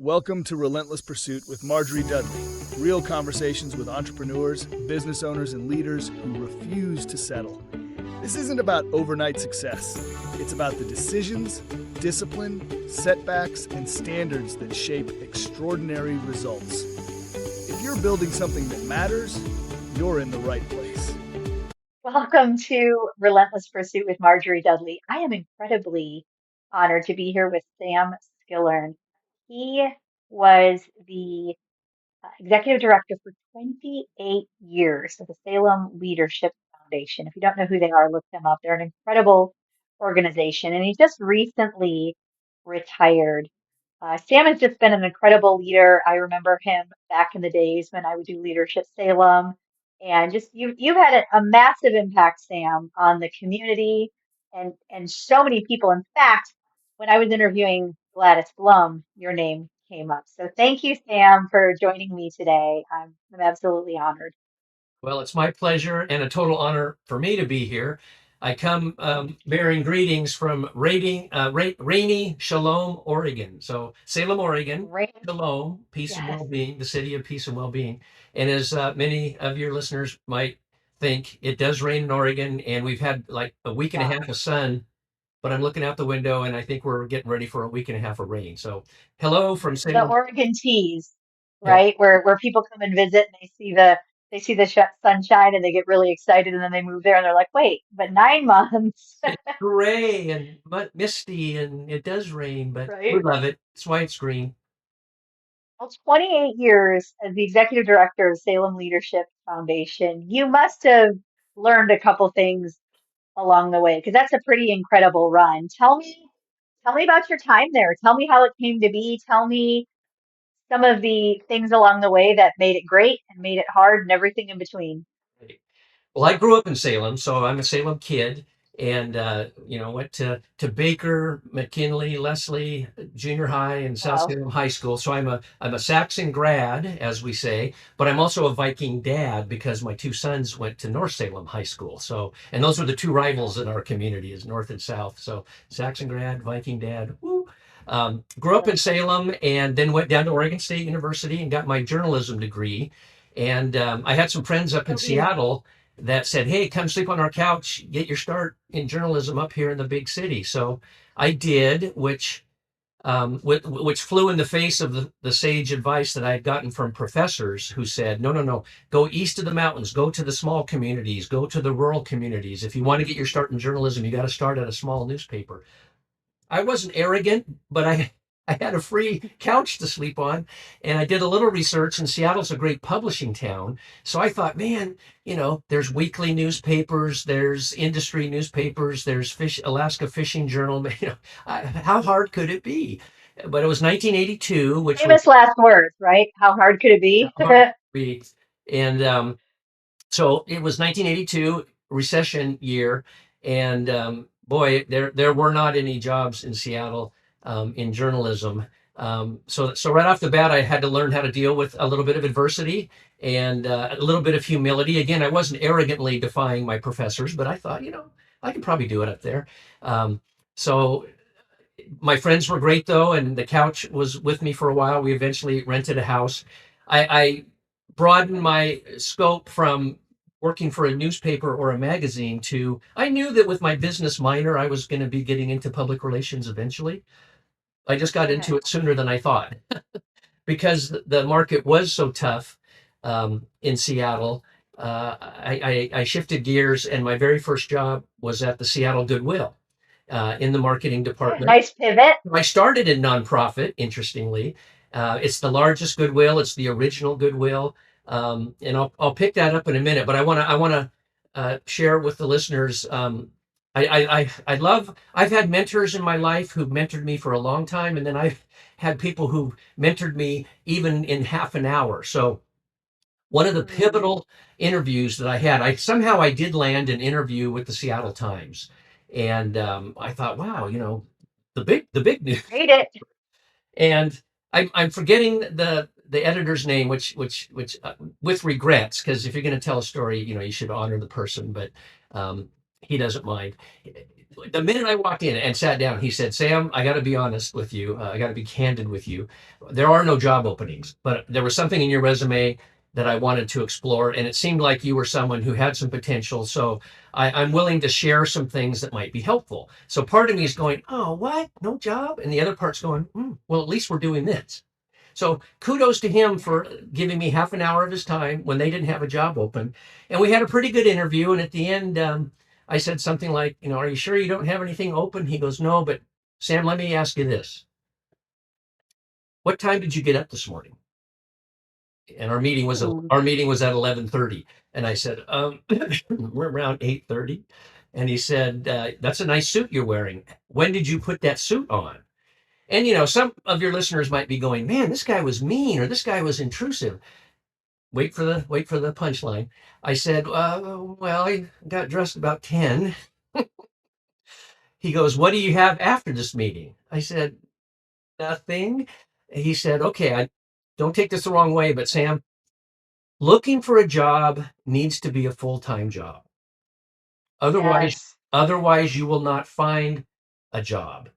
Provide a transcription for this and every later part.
Welcome to Relentless Pursuit with Marjorie Dudley. Real conversations with entrepreneurs, business owners, and leaders who refuse to settle. This isn't about overnight success. It's about the decisions, discipline, setbacks, and standards that shape extraordinary results. If you're building something that matters, you're in the right place. Welcome to Relentless Pursuit with Marjorie Dudley. I am incredibly honored to be here with Sam Skillern. He was the executive director for 28 years of the Salem Leadership Foundation. If you don't know who they are, look them up. They're an incredible organization, and he just recently retired. Sam has just been an incredible leader. I remember him back in the days when I would do Leadership Salem, and just you've had a massive impact, Sam, on the community and so many people. In fact, when I was interviewing Gladys Blum, your name came up. So thank you, Sam, for joining me today. I'm absolutely honored. Well, it's my pleasure and a total honor for me to be here. I come bearing greetings from rainy Shalom, Oregon. So Salem, Oregon, Great. Shalom, peace and Yes. well-being, the city of peace and well-being. And as many of your listeners might think, it does rain in Oregon, and we've had like a week and a Yeah. half of sun, but I'm looking out the window and I think we're getting ready for a week and a half of rain. So hello from The Salem. Oregon teas, Yep. right? Where people come and visit and they see the sunshine and they get really excited and then they move there and they're like, wait, but 9 months, It's gray and misty, and it does rain, but we right? love it. That's why it's green. Well, 28 years as the executive director of Salem Leadership Foundation, you must have learned a couple things along the way because that's a pretty incredible run. Tell me about your time there. Tell me how it came to be. Tell me some of the things along the way that made it great and made it hard and everything in between. Well, I grew up in Salem, so I'm a Salem kid, and went to Baker, McKinley, Leslie Junior High, and South Wow. Salem High School. So I'm a Saxon grad, as we say, but I'm also a Viking dad because my two sons went to North Salem High School. So, and those were the two rivals in our community, is North and South. So Saxon grad, Viking dad. Woo. Grew up in Salem, and then went down to Oregon State University and got my journalism degree. And I had some friends up in So beautiful. Seattle that said, "Hey, come sleep on our couch, get your start in journalism up here in the big city." So I did, which flew in the face of the sage advice that I had gotten from professors who said, "No, no, no, go east of the mountains, go to the small communities, go to the rural communities. If you want to get your start in journalism, you got to start at a small newspaper." I wasn't arrogant, but I had a free couch to sleep on, and I did a little research, and Seattle's a great publishing town. So I thought, man, there's weekly newspapers, there's industry newspapers, there's Alaska Fishing Journal. How hard could it be? But it was 1982, which was Famous last words, right? How hard could it be? hard to be. And so it was 1982, recession year, and boy, there were not any jobs in Seattle in journalism. So right off the bat, I had to learn how to deal with a little bit of adversity and a little bit of humility. Again, I wasn't arrogantly defying my professors, but I thought, I could probably do it up there. So my friends were great though, and the couch was with me for a while. We eventually rented a house. I broadened my scope from working for a newspaper or a magazine to, I knew that with my business minor, I was going to be getting into public relations eventually. I just got into Okay. it sooner than I thought because the market was so tough in Seattle. I shifted gears, and my very first job was at the Seattle Goodwill in the marketing Okay. department. Nice pivot. I started in nonprofit, interestingly. It's the largest Goodwill. It's the original Goodwill. And I'll pick that up in a minute, but I want to share with the listeners. I've had mentors in my life who've mentored me for a long time, and then I've had people who mentored me even in half an hour. So one of the Hmm. pivotal interviews that I had, I did land an interview with the Seattle Times, and I thought, wow, the big news. Made it. And I'm forgetting the editor's name, which with regrets, because if you're going to tell a story, you should honor the person, but he doesn't mind. the minute I walked in and sat down, he said, Sam, I got to be honest with you. I got to be candid with you. There are no job openings, but there was something in your resume that I wanted to explore. And it seemed like you were someone who had some potential. So I'm willing to share some things that might be helpful. So part of me is going, oh, what? No job? And the other part's going, well, at least we're doing this. So kudos to him for giving me half an hour of his time when they didn't have a job open. And we had a pretty good interview. And at the end, I said something like, are you sure you don't have anything open? He goes, no, but Sam, let me ask you this. What time did you get up this morning? And our meeting was at 11:30. And I said, we're around 8:30. And he said, that's a nice suit you're wearing. When did you put that suit on? And, some of your listeners might be going, man, this guy was mean or this guy was intrusive. Wait for the punchline. I said, well, I got dressed about 10. He goes, what do you have after this meeting? I said, nothing. He said, okay, don't take this the wrong way, but Sam, looking for a job needs to be a full-time job. Otherwise you will not find a job.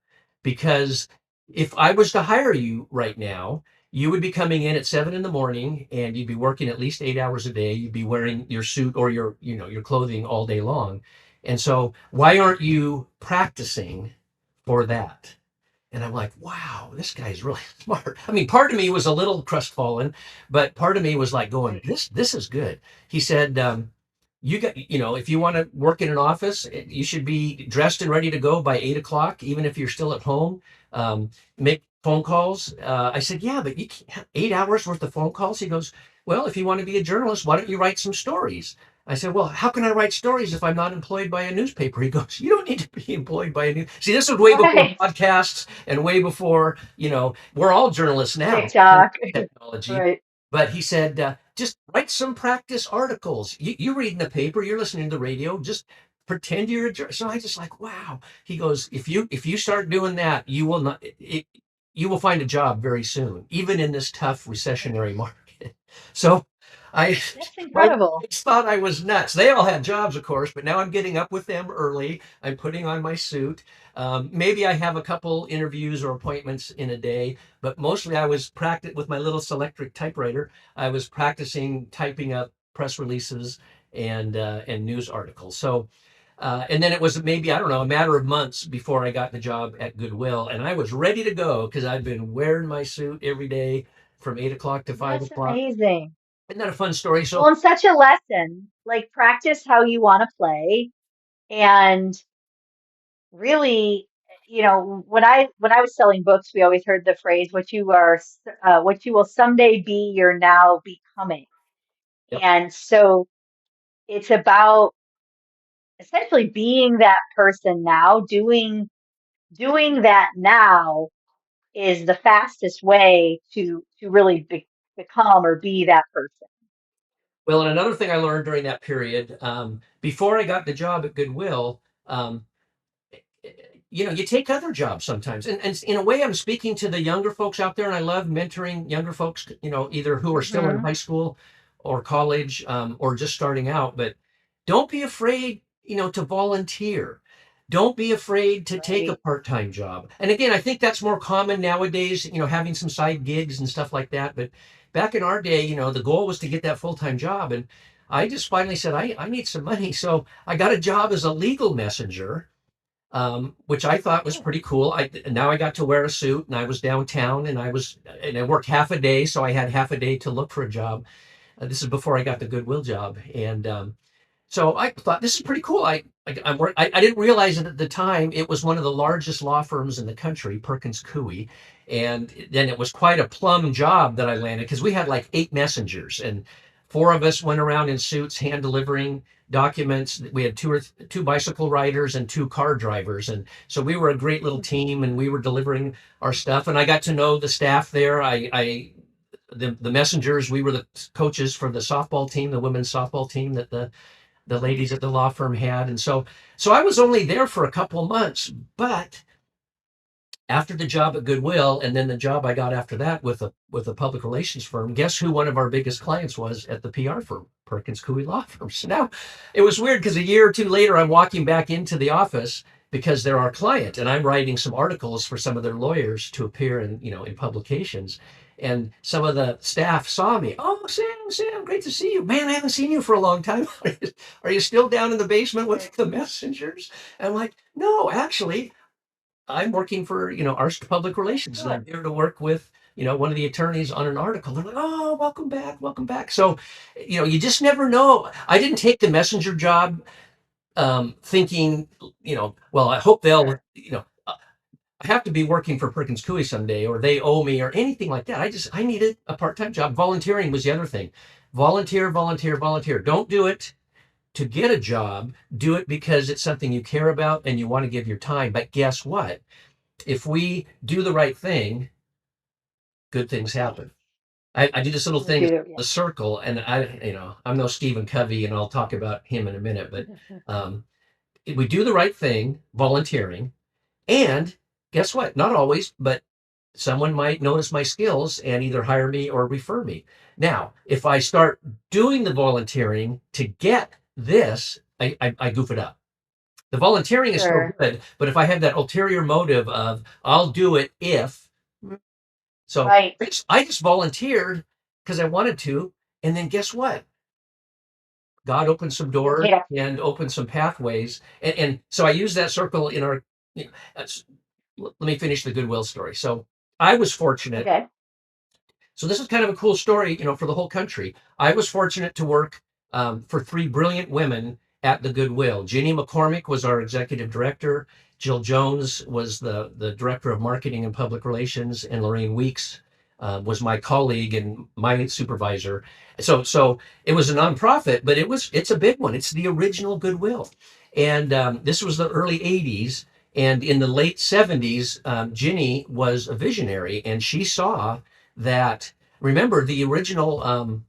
Because if I was to hire you right now, you would be coming in at 7 a.m. and you'd be working at least 8 hours a day. You'd be wearing your suit or your clothing all day long. And so why aren't you practicing for that? And I'm like, wow, this guy's really smart. I mean, part of me was a little crestfallen, but part of me was like going, this is good. He said, if you want to work in an office, you should be dressed and ready to go by 8 o'clock, even if you're still at home. Make phone calls. I said, yeah, but you can't have 8 hours worth of phone calls. He goes, well, if you want to be a journalist, why don't you write some stories? I said, well, how can I write stories if I'm not employed by a newspaper? He goes, you don't need to be employed by a news. See, this was way before podcasts and way before, we're all journalists now. TikTok. Technology. Right. But he said, just write some practice articles. You read in the paper, you're listening to the radio, just pretend you're a journalist. So I just like, wow. He goes, if you start doing that, you will find a job very soon, even in this tough recessionary market. So That's incredible. I thought I was nuts. They all had jobs, of course, but now I'm getting up with them early. I'm putting on my suit. Maybe I have a couple interviews or appointments in a day, but mostly I was practicing with my little Selectric typewriter. I was practicing typing up press releases and news articles. So, and then it was maybe, I don't know, a matter of months before I got the job at Goodwill, and I was ready to go because I'd been wearing my suit every day from 8 o'clock to 5 o'clock. That's amazing. Isn't that a fun story? So, well, and such a lesson, like practice how you want to play. And really, when I was selling books, we always heard the phrase, what you will someday be, you're now becoming. Yep. And so it's about essentially being that person now, doing that now is the fastest way to really become or be that person. Well, and another thing I learned during that period, before I got the job at Goodwill, you take other jobs sometimes. And in a way, I'm speaking to the younger folks out there, and I love mentoring younger folks, either who are still in high school or college or just starting out. But don't be afraid, to volunteer. Don't be afraid to take a part-time job. And again, I think that's more common nowadays, having some side gigs and stuff like that. But back in our day, the goal was to get that full-time job. And I just finally said, I need some money. So I got a job as a legal messenger, which I thought was pretty cool. Now I got to wear a suit, and I was downtown, and I worked half a day. So I had half a day to look for a job. This is before I got the Goodwill job. And so I thought, this is pretty cool. I didn't realize it at the time. It was one of the largest law firms in the country, Perkins Coie. And then it was quite a plum job that I landed because we had like 8 messengers, and 4 of us went around in suits hand delivering documents. We had 2 bicycle riders and 2 car drivers. And so we were a great little team, and we were delivering our stuff. And I got to know the staff there. The messengers, we were the coaches for the softball team, the women's softball team that the ladies at the law firm had. And so I was only there for a couple of months, but after the job at Goodwill and then the job I got after that with a public relations firm, guess who one of our biggest clients was at the PR firm, Perkins Coie Law Firm. So now it was weird because a year or 2 later, I'm walking back into the office because they're our client, and I'm writing some articles for some of their lawyers to appear in, in publications. And some of the staff saw me. Oh, Sam, great to see you. Man, I haven't seen you for a long time. Are you still down in the basement with the messengers? And I'm like, no, actually, I'm working for, Arst Public Relations, and I'm here to work with, one of the attorneys on an article. They're like, oh, welcome back, welcome back. So, you just never know. I didn't take the messenger job thinking, well, I hope they'll, I have to be working for Perkins Coie someday, or they owe me, or anything like that. I needed a part-time job. Volunteering was the other thing. Volunteer, volunteer, volunteer. Don't do it to get a job. Do it because it's something you care about and you want to give your time. But guess what? If we do the right thing, good things happen. I do this little We thing, do, the circle, and I'm no Stephen Covey, and I'll talk about him in a minute, but if we do the right thing, volunteering, and guess what? Not always, but someone might notice my skills and either hire me or refer me. Now, if I start doing the volunteering to get this, I goof it up. The volunteering is still Sure. good, but if I have that ulterior motive of I'll do it if, so Right. I just volunteered because I wanted to, and then guess what? God opened some doors Yeah. and opened some pathways, and so I use that circle in our. Let me finish the Goodwill story. So I was fortunate. Okay. So this is kind of a cool story, for the whole country. I was fortunate to work for three brilliant women at the Goodwill. Ginny McCormick was our executive director. Jill Jones was the director of marketing and public relations, and Lorraine Weeks was my colleague and my supervisor. So it was a nonprofit, but it's a big one. It's the original Goodwill, and this was the early '80s. And in the late '70s, Ginny was a visionary, and she saw that, remember, the original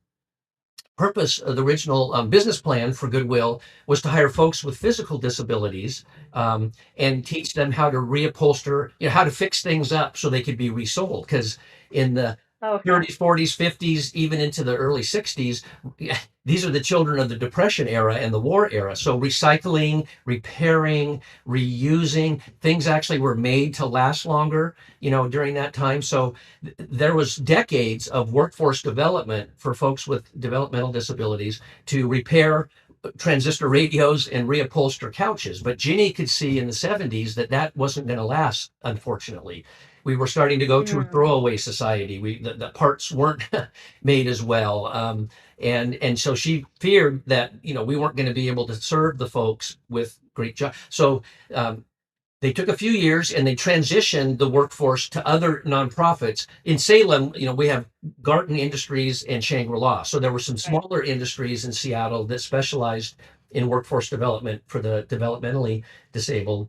purpose of the original business plan for Goodwill was to hire folks with physical disabilities and teach them how to reupholster, how to fix things up so they could be resold. Because in the 30s, 40s, 50s, even into the early 60s, these are the children of the Depression era and the war era. So recycling, repairing, reusing, things actually were made to last longer, during that time. So there was decades of workforce development for folks with developmental disabilities to repair transistor radios and reupholster couches. But Ginny could see in the 70s that wasn't going to last, unfortunately. We were starting to go to a throwaway society. The parts weren't made as well. And so she feared that, we weren't going to be able to serve the folks with great jobs. So they took a few years and they transitioned the workforce to other nonprofits. In Salem, we have Garten Industries and Shangri-La. So there were some smaller industries in Seattle that specialized in workforce development for the developmentally disabled.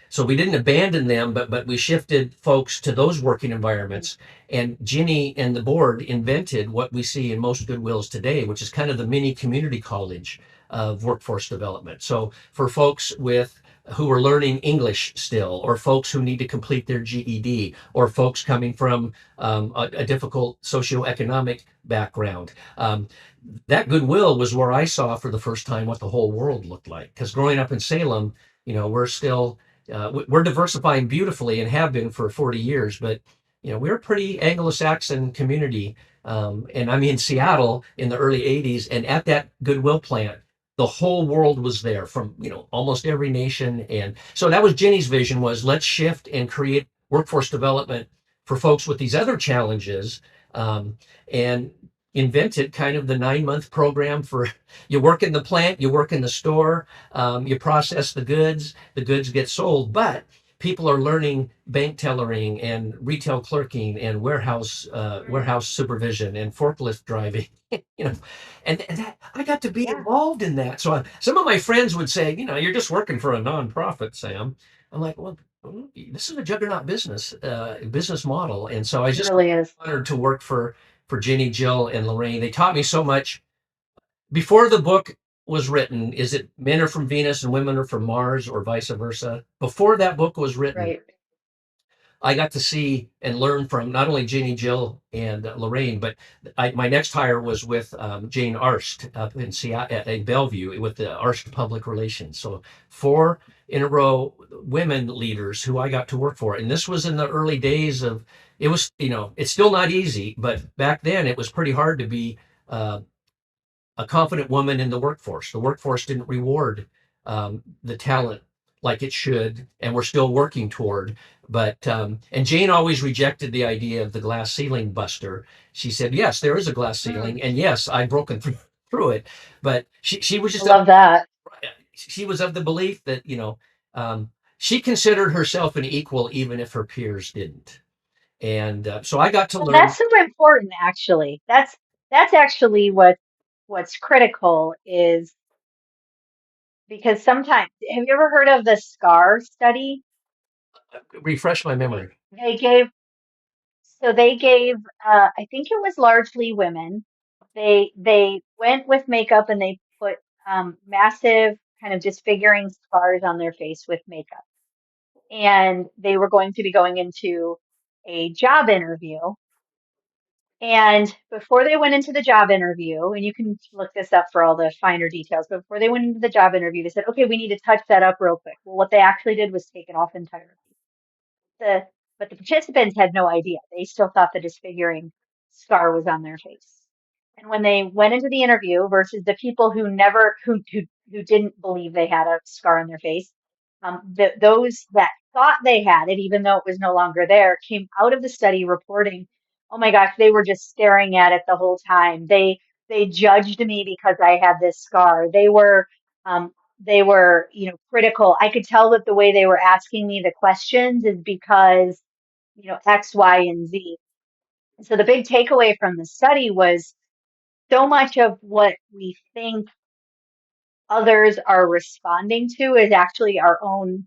So we didn't abandon them, but we shifted folks to those working environments. And Ginny and the board invented what we see in most Goodwills today, which is kind of the mini community college of workforce development. So for folks who are learning English still, or folks who need to complete their GED, or folks coming from a difficult socioeconomic background. That Goodwill was where I saw for the first time what the whole world looked like. Because growing up in Salem, we're still, we're diversifying beautifully and have been for 40 years, but we're a pretty Anglo-Saxon community. And I'm in Seattle in the early 80s, and at that Goodwill plant, the whole world was there from, almost every nation. And so that was Ginny's vision, was let's shift and create workforce development for folks with these other challenges, and invented kind of the 9-month program for you work in the plant, you work in the store, you process the goods get sold, but people are learning bank tellering and retail clerking and warehouse supervision and forklift driving, and that, I got to be involved in that. So some of my friends would say, you're just working for a nonprofit, Sam. I'm like, well, this is a juggernaut business model. And so I just really is honored to work for Ginny, Jill, and Lorraine. They taught me so much. Before the book was written, is it men are from Venus and women are from Mars, or vice versa? Before that book was written, right. I got to see and learn from not only Ginny, Jill, and Lorraine, but my next hire was with Jane Arst up in Seattle, in Bellevue, with the Arst Public Relations. So 4 in a row women leaders who I got to work for. And this was in the early days of, it was, it's still not easy, but back then it was pretty hard to be uh, a confident woman in the workforce. The workforce didn't reward the talent like it should, and we're still working toward. But and Jane always rejected the idea of the glass ceiling buster. She said, "Yes, there is a glass ceiling, and yes, I've broken through it." But she was I just love that. she was of the belief that she considered herself an equal, even if her peers didn't. And so I got to Well, learn. that's super important, actually. That's actually what's critical is because sometimes, have you ever heard of the SCAR study? Refresh my They memory. they gave they gave I think it was largely women. They went with makeup and they put massive kind of disfiguring scars on their face with makeup. And they were going to be going into a job interview. And before they went into the job interview, and you can look this up for all the finer details, but before they went into the job interview, they said, okay, we need to touch that up real quick. Well, what they actually did was take it off entirely. The but the participants had no idea. They still thought the disfiguring scar was on their face. And when they went into the interview versus the people who never who didn't believe they had a scar on their face, those that thought they had it, even though it was no longer there, came out of the study reporting, "Oh my gosh, they were just staring at it the whole time. They judged me because I had this scar. Um, they were, critical. I could tell that the way they were asking me the questions is because, X, Y, and Z." So the big takeaway from the study was so much of what we think others are responding to is actually our own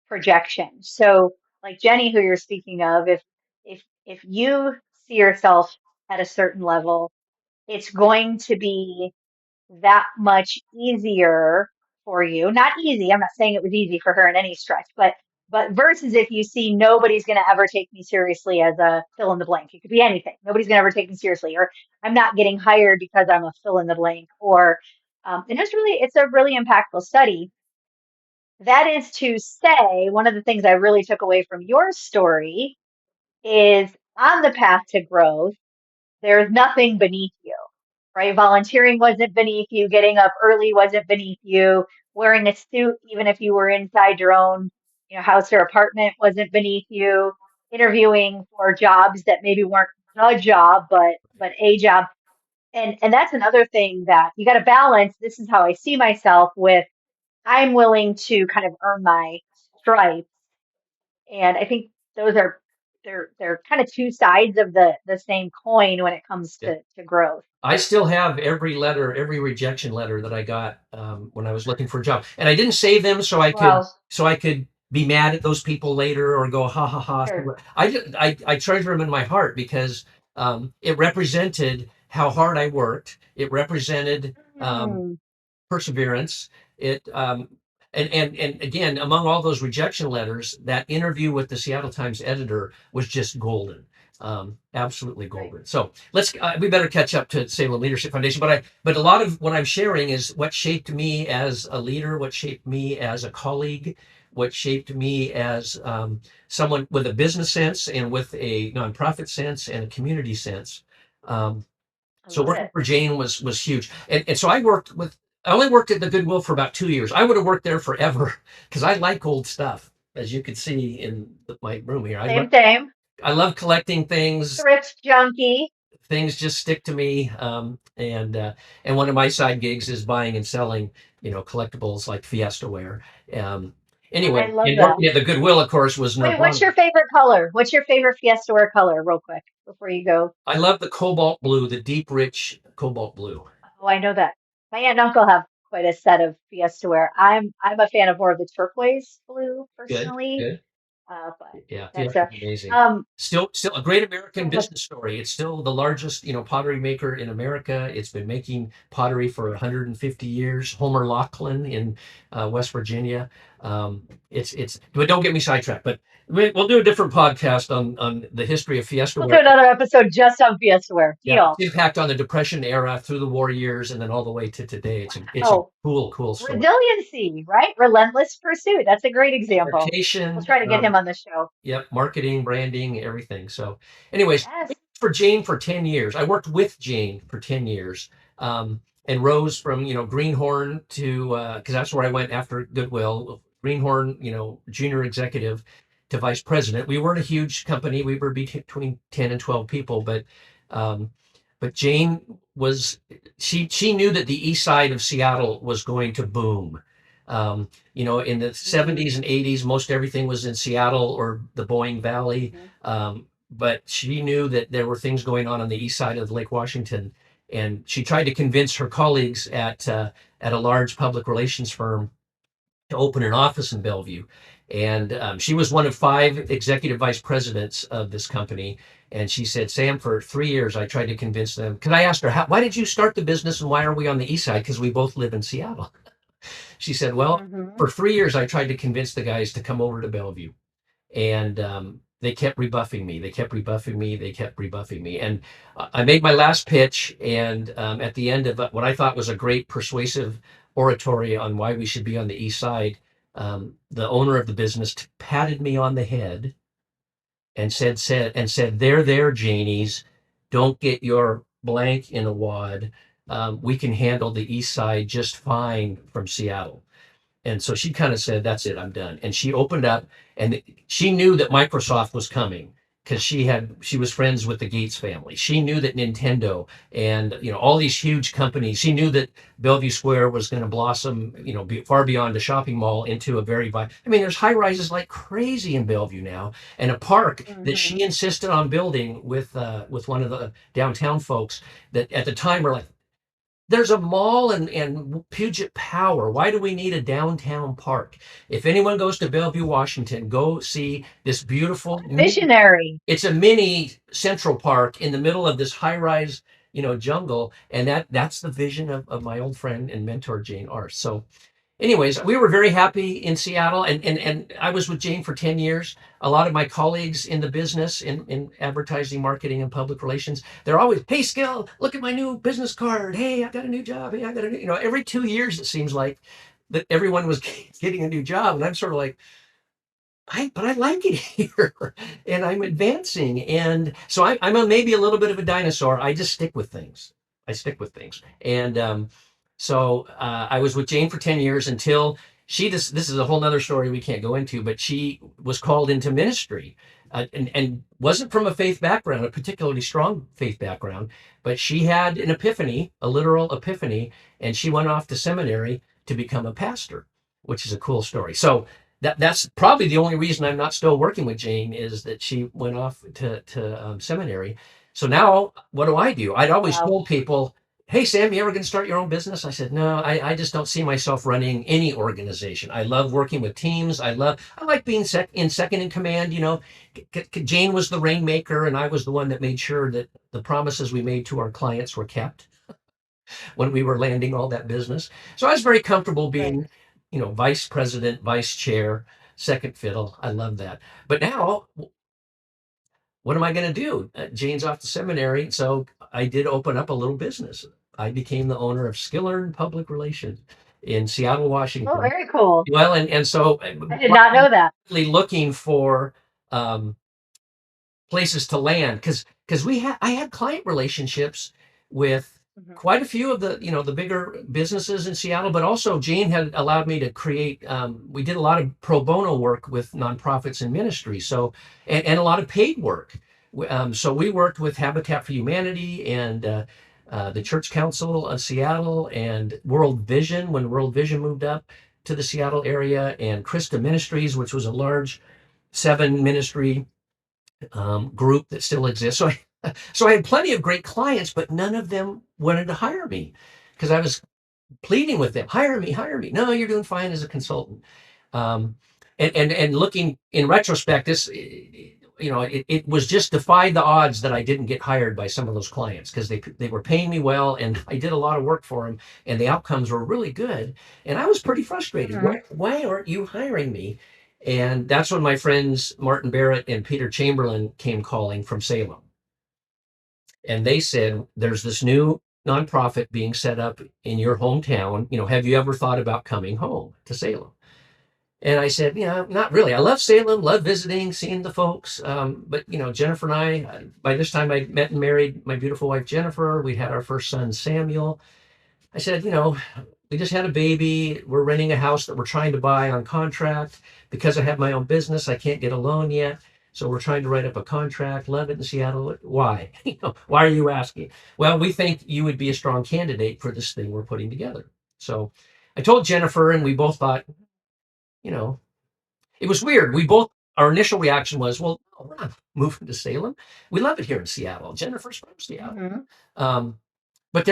projection. So like Jenny, who you're speaking of, if you see yourself at a certain level, it's going to be that much easier for you. Not easy. I'm not saying it was easy for her in any stretch, but versus if you see nobody's going to ever take me seriously as a fill in the blank. It could be anything. Nobody's going to ever take me seriously, or I'm not getting hired because I'm a fill in the blank, or and it's a really impactful study. That is to say, one of the things I really took away from your story is on the path to growth, there's nothing beneath you, right? Volunteering wasn't beneath you. Getting up early wasn't beneath you. Wearing a suit, even if you were inside your own, house or apartment, wasn't beneath you. Interviewing for jobs that maybe weren't the job, but a job. And that's another thing that you got to balance. This is how I see myself with I'm willing to kind of earn my stripes. And I think those are they're kind of two sides of the same coin when it comes Yeah. to growth. I still have every letter, every rejection letter that I got when I was looking for a job, and I didn't save them Well, so I could be mad at those people later or go ha ha ha. sure. I treasure them in my heart because it represented how hard I worked. It represented Mm, perseverance. It and again, among all those rejection letters, that interview with the Seattle Times editor was just golden, absolutely right. golden. So let's we better catch up to Salem Leadership Foundation. But a lot of what I'm sharing is what shaped me as a leader, what shaped me as a colleague, what shaped me as someone with a business sense and with a nonprofit sense and a community sense. Um, I so love working it. for Jane was huge. And so I only worked at the Goodwill for about 2 years. I would have worked there forever because I like old stuff, as you can see in my room here. Same, same. I love collecting things. Thrift junkie. Things just stick to me. And one of my side gigs is buying and selling, collectibles like Fiesta ware. Um, I anyway, love and that. working at the Goodwill, of course, was Wait, what's Nirvana. your favorite color? What's your favorite Fiesta wear color, real quick, before you go? I love the cobalt blue, the deep, rich cobalt blue. Oh, I know that. My aunt and uncle have quite a set of Fiesta wear. I'm a fan of more of the turquoise blue Good, personally. good. But Yeah, that's Fiesta's amazing. um Still a great American so business story. It's still the largest, pottery maker in America. It's been making pottery for 150 years. Homer Laughlin in West Virginia. But don't get me sidetracked. But we'll do a different podcast on the history of Fiesta We'll Wear. do another episode just on Fiesta Wear. Yeah, Deal. its impact on the Depression era through the war years and then all the way to today. It's a cool story. Resiliency, right? Relentless pursuit. That's a great example. Adaptation, We'll try to get him on the show. Yep, marketing, branding, everything. So, anyways, Yes. for Jane for 10 years. I worked with Jane for 10 years and rose from, Greenhorn to, because that's where I went after Goodwill, Greenhorn, junior executive to vice president. We weren't a huge company. We were between 10 and 12 people, but Jane she knew that the east side of Seattle was going to boom. In the 70s and 80s, most everything was in Seattle or the Boyne Valley. But she knew that there were things going on the east side of Lake Washington. And she tried to convince her colleagues at a large public relations firm to open an office in Bellevue. And she was one of 5 executive vice presidents of this company. And she said, Sam, for 3 years, I tried to convince them. Because I asked her, why did you start the business and why are we on the east side? Because we both live in Seattle. She said, well, for 3 years, I tried to convince the guys to come over to Bellevue. And they kept rebuffing me. And I made my last pitch. And at the end of what I thought was a great persuasive oratory on why we should be on the east side, the owner of the business patted me on the head and said, there, Janies, don't get your blank in a wad. We can handle the east side just fine from Seattle. And so she kind of said, that's it, I'm done. And she opened up, and she knew that Microsoft was coming because she was friends with the Gates family. She knew that Nintendo and all these huge companies. She knew that Bellevue Square was going to blossom, far beyond a shopping mall into a there's high rises like crazy in Bellevue now, and a park that she insisted on building with one of the downtown folks that at the time were like, there's a mall and Puget Power. Why do we need a downtown park? If anyone goes to Bellevue, Washington, go see this beautiful visionary. It's a mini Central Park in the middle of this high-rise, jungle, and that's the vision of my old friend and mentor Jane Arce. So, anyways, we were very happy in Seattle, and I was with Jane for 10 years. A lot of my colleagues in the business, in advertising, marketing, and public relations, they're always, hey, Skill, look at my new business card. Hey, I got a new job. Hey, I got a new, every 2 years, it seems like that everyone was getting a new job. And I'm sort of like, but I like it here and I'm advancing. And so I'm maybe a little bit of a dinosaur. I just stick with things. And so I was with Jane for 10 years until this is a whole nother story we can't go into, but she was called into ministry and wasn't from a faith background, a particularly strong faith background, but she had an epiphany, a literal epiphany, and she went off to seminary to become a pastor, which is a cool story. So that's probably the only reason I'm not still working with Jane is that she went off to seminary. So now what do? I'd always told people, hey, Sam, you ever going to start your own business? I said, no, I just don't see myself running any organization. I love working with teams. I like being second in command. Jane was the rainmaker, and I was the one that made sure that the promises we made to our clients were kept when we were landing all that business. So I was very comfortable being, vice president, vice chair, second fiddle. I love that. But now, what am I going to do? Jane's off to seminary, so I did open up a little business. I became the owner of Skillern Public Relations in Seattle, Washington. Oh, very cool. Well, and so I did not know that. Looking for places to land because I had client relationships with quite a few of the bigger businesses in Seattle, but also Jane had allowed me to create. We did a lot of pro bono work with nonprofits and ministries, so and a lot of paid work. So we worked with Habitat for Humanity and the Church Council of Seattle and World Vision when World Vision moved up to the Seattle area, and Christa Ministries, which was a large 7 ministry group that still exists. So I had plenty of great clients, but none of them wanted to hire me because I was pleading with them, hire me. No, you're doing fine as a consultant. And looking in retrospect, it was just defied the odds that I didn't get hired by some of those clients because they were paying me well and I did a lot of work for them and the outcomes were really good. And I was pretty frustrated. Mhm. Why aren't you hiring me? And that's when my friends Martin Barrett and Peter Chamberlain came calling from Salem. And they said, there's this new nonprofit being set up in your hometown. Have you ever thought about coming home to Salem? And I said, not really. I love Salem, love visiting, seeing the folks. But, Jennifer and I, by this time I met and married my beautiful wife, Jennifer. We had our first son, Samuel. I said, we just had a baby. We're renting a house that we're trying to buy on contract. Because I have my own business, I can't get a loan yet. So we're trying to write up a contract. Love it in Seattle. Why? Why are you asking? Well, we think you would be a strong candidate for this thing we're putting together. So I told Jennifer, and we both thought, you know, it was weird. Our initial reaction was, well, no, we're not moving to Salem. We love it here in Seattle. Jennifer's from Seattle. Mhm. But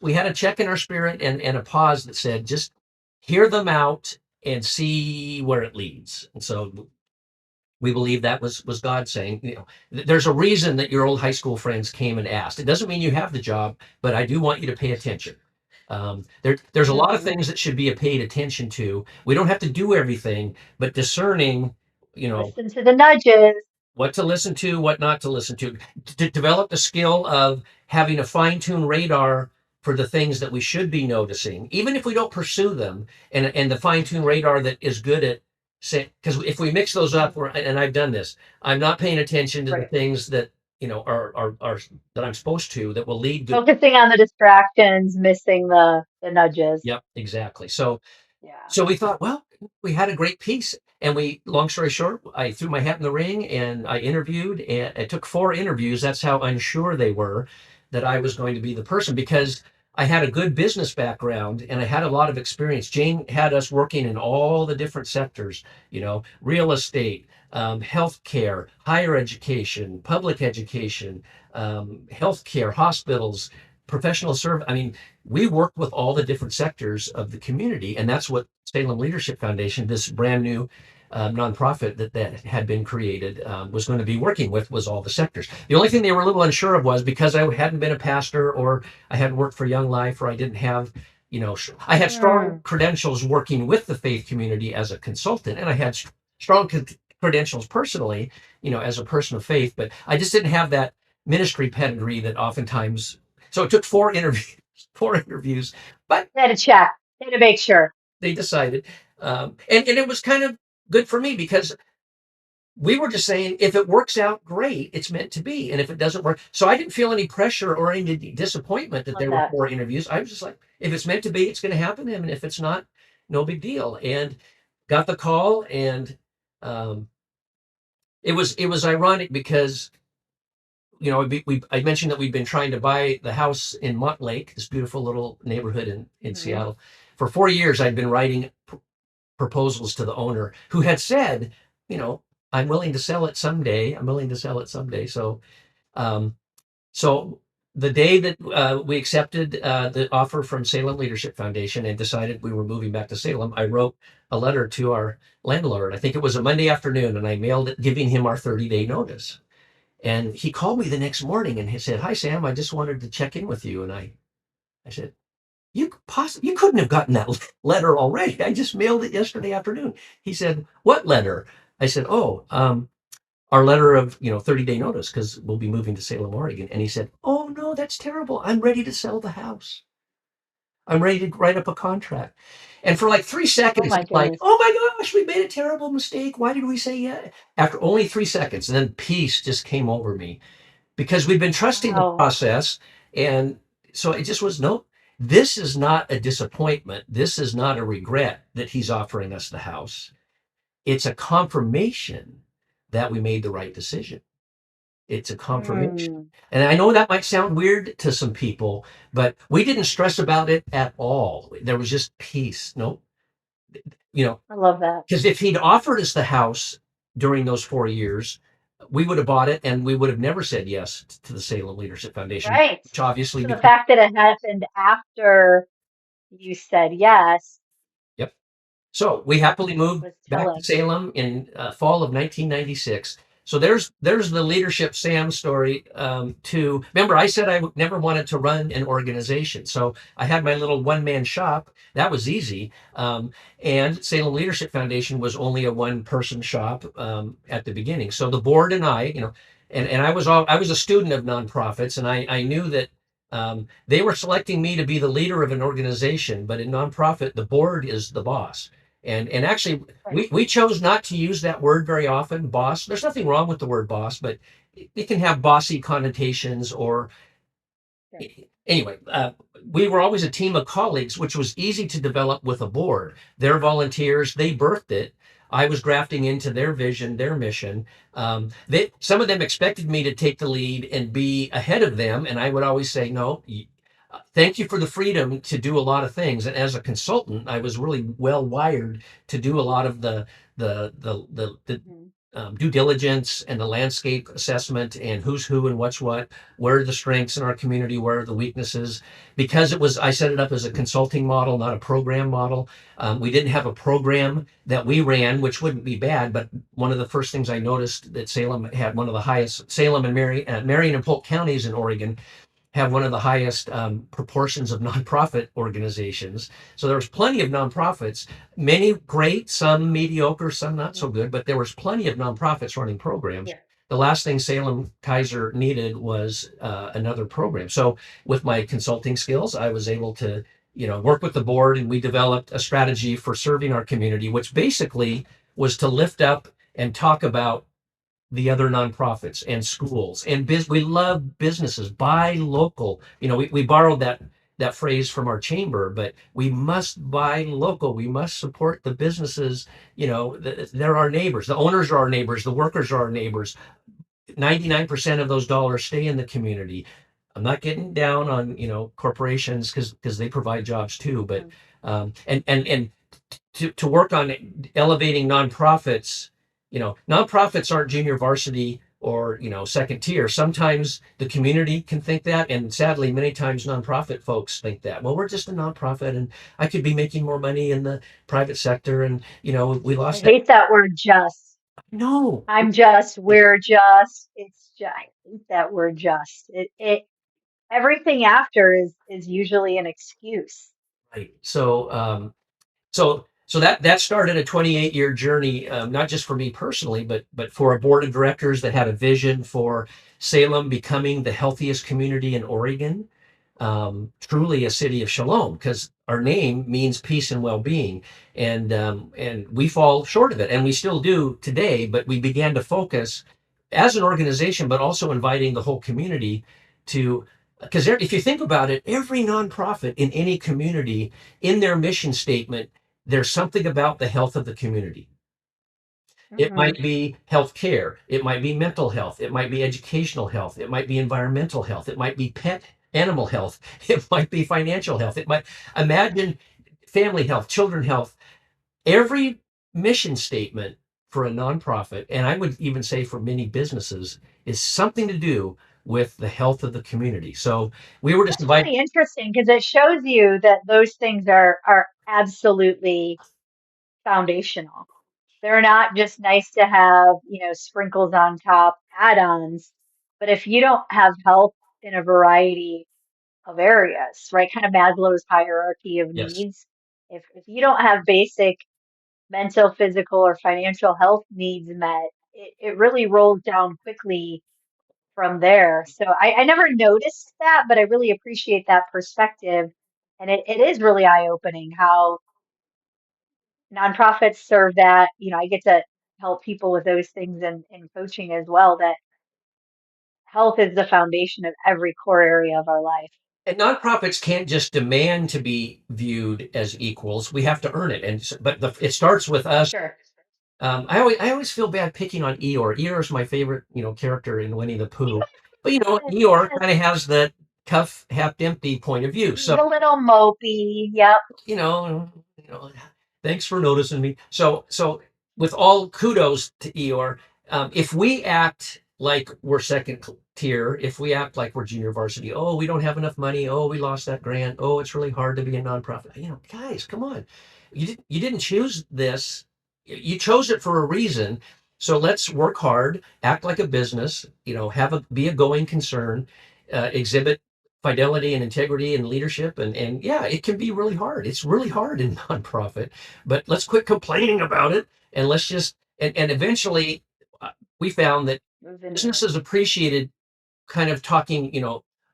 we had a check in our spirit and a pause that said, just hear them out and see where it leads. And so we believe that was God saying, there's a reason that your old high school friends came and asked. It doesn't mean you have the job, but I do want you to pay attention. There's a lot of Mhm. things that should be paid attention to. We don't have to do everything, but discerning, Listen to the nudges. what to listen to, what not to listen to develop the skill of having a fine-tuned radar for the things that we should be noticing, even if we don't pursue them, and the fine-tuned radar that is good at say, because if we mix those up, and I've done this, I'm not paying attention to the Right. things that are that I'm supposed to that will lead good. Focusing on the distractions, missing the nudges. Yep, exactly. So Yeah. So we thought, well, we had a great piece. And long story short, I threw my hat in the ring and I interviewed. And it took 4 interviews. That's how unsure they were that I was going to be the person because I had a good business background and I had a lot of experience. Jane had us working in all the different sectors, real estate, healthcare, higher education, public education, healthcare, hospitals, professional service. I mean, we worked with all the different sectors of the community, and that's what Salem Leadership Foundation, this brand new nonprofit that had been created, was going to be working with was all the sectors. The only thing they were a little unsure of was because I hadn't been a pastor or I hadn't worked for Young Life or I didn't have, I had strong Mm. credentials working with the faith community as a consultant, and I had strong credentials personally, as a person of faith, but I just didn't have that ministry pedigree that oftentimes. So it took 4 interviews, but Had to check. Had to make sure. they decided, and it was kind of good for me because we were just saying if it works out, great, it's meant to be, and if it doesn't work, so I didn't feel any pressure or any disappointment that Love there were that. 4 interviews. I was just like, if it's meant to be, it's going to happen, and if it's not, no big deal. And got the call, and um, it was ironic because I mentioned that we'd been trying to buy the house in Montlake, this beautiful little neighborhood in Mhm. Seattle. For 4 years, I'd been writing proposals to the owner who had said, I'm willing to sell it someday. I'm willing to sell it someday. Um, so the day that we accepted the offer from Salem Leadership Foundation and decided we were moving back to Salem, I wrote a letter to our landlord. I think it was a Monday afternoon, and I mailed it, giving him our 30-day notice. And he called me the next morning and he said, "Hi, Sam, I just wanted to check in with you." And I said, you couldn't have gotten that letter already. I just mailed it yesterday afternoon. He said, "What letter?" I said, "Oh, our letter of 30-day notice because we'll be moving to Salem, Oregon." And he said, "Oh no, that's terrible. I'm ready to sell the house. I'm ready to write up a contract." And for like 3 seconds, Oh my it's like, goodness. "Oh my gosh, we made a terrible mistake. Why did we say yeah?" After only 3 seconds, and then peace just came over me because we've been trusting the Wow. process. And so it just was, nope, this is not a disappointment. This is not a regret that he's offering us the house. It's a confirmation that we made the right decision. It's a confirmation. Mm. And I know that might sound weird to some people, but we didn't stress about it at all. There was just peace. Nope. You know, I love that. because if he'd offered us the house during those 4 years, we would have bought it and we would have never said yes to the Salem Leadership Foundation, Right. which obviously So the became. fact that it happened after you said yes Yep. So we happily moved was back to telling. Salem in fall of 1996. So there's the leadership Sam story. To remember, I said never wanted to run an organization, so I had my little one-man shop. That was easy. And Salem Leadership Foundation was only a one-person shop at the beginning. So the board and I, and I was a student of nonprofits, and I knew that they were selecting me to be the leader of an organization, but in nonprofit, the board is the boss. And actually, we chose not to use that word very often, boss. There's nothing wrong with the word boss, but it can have bossy connotations or anyway. We were always a team of colleagues, which was easy to develop with a board. They're volunteers, they birthed it. I was grafting into their vision, their mission. Some of them expected me to take the lead and be ahead of them, and I would always say, no, thank you for the freedom to do a lot of things. And as a consultant, I was really well wired to do a lot of the due diligence and the landscape assessment and who's who and what's what, where are the strengths in our community, where are the weaknesses. Because I set it up as a consulting model, not a program model. We didn't have a program that we ran, which wouldn't be bad, but one of the first things I noticed that Salem had one of the highest, Salem and Marion and Polk counties in Oregon have one of the highest proportions of nonprofit organizations. So there was plenty of nonprofits, many great, some mediocre, some not so good, but there was plenty of nonprofits running programs. Yeah. The last thing Salem Kaiser needed was another program. So with my consulting skills, I was able to work with the board, and we developed a strategy for serving our community, which basically was to lift up and talk about the other nonprofits and schools and we love businesses, buy local. We borrowed that phrase from our chamber, but we must buy local. We must support the businesses. They're our neighbors. The owners are our neighbors. The workers are our neighbors. 99% of those dollars stay in the community. I'm not getting down on corporations because they provide jobs too, but and to work on elevating nonprofits. Nonprofits aren't junior varsity or, second tier. Sometimes the community can think that. And sadly, many times nonprofit folks think that, well, we're just a nonprofit and I could be making more money in the private sector. And, we lost. I hate that word just. No. I'm just, we're just, it's just, I hate that word just. Everything after is usually an excuse. Right. So that started a 28-year journey, not just for me personally, but for a board of directors that had a vision for Salem becoming the healthiest community in Oregon, truly a city of shalom, because our name means peace and well-being, and we fall short of it, and we still do today. But we began to focus as an organization, but also inviting the whole community to. Because if you think about it, every nonprofit in any community, in their mission statement, there's something about the health of the community. Mm-hmm. It might be healthcare. It might be mental health. It might be educational health. It might be environmental health. It might be pet animal health. It might be financial health. It might imagine family health, children health. Every mission statement for a nonprofit, and I would even say for many businesses, is something to do with the health of the community. So we were just invited. That's really interesting because it shows you that those things are absolutely foundational. They're not just nice to have, sprinkles on top, add-ons, but if you don't have health in a variety of areas, right? Kind of Maslow's hierarchy of needs. If you don't have basic mental, physical, or financial health needs met, it really rolls down quickly from there. So I never noticed that, but I really appreciate that perspective. And it is really eye-opening how nonprofits serve that. I get to help people with those things in coaching as well, that health is the foundation of every core area of our life. And nonprofits can't just demand to be viewed as equals. We have to earn it. But it starts with us. Sure. I always feel bad picking on Eeyore. Eeyore is my favorite, character in Winnie the Pooh. But Eeyore kind of has that cup half empty point of view. So he's a little mopey. Yep. Thanks for noticing me. So with all kudos to Eeyore, if we act like we're second tier, if we act like we're junior varsity, oh, we don't have enough money, oh, we lost that grant, oh, it's really hard to be a nonprofit. Guys, come on. You didn't choose this. You chose it for a reason. So let's work hard, act like a business, be a going concern, exhibit fidelity and integrity and leadership. And yeah, it can be really hard. It's really hard in nonprofit, but let's quit complaining about it. And let's just, and eventually we found that Move into it. businesses appreciated kind of talking,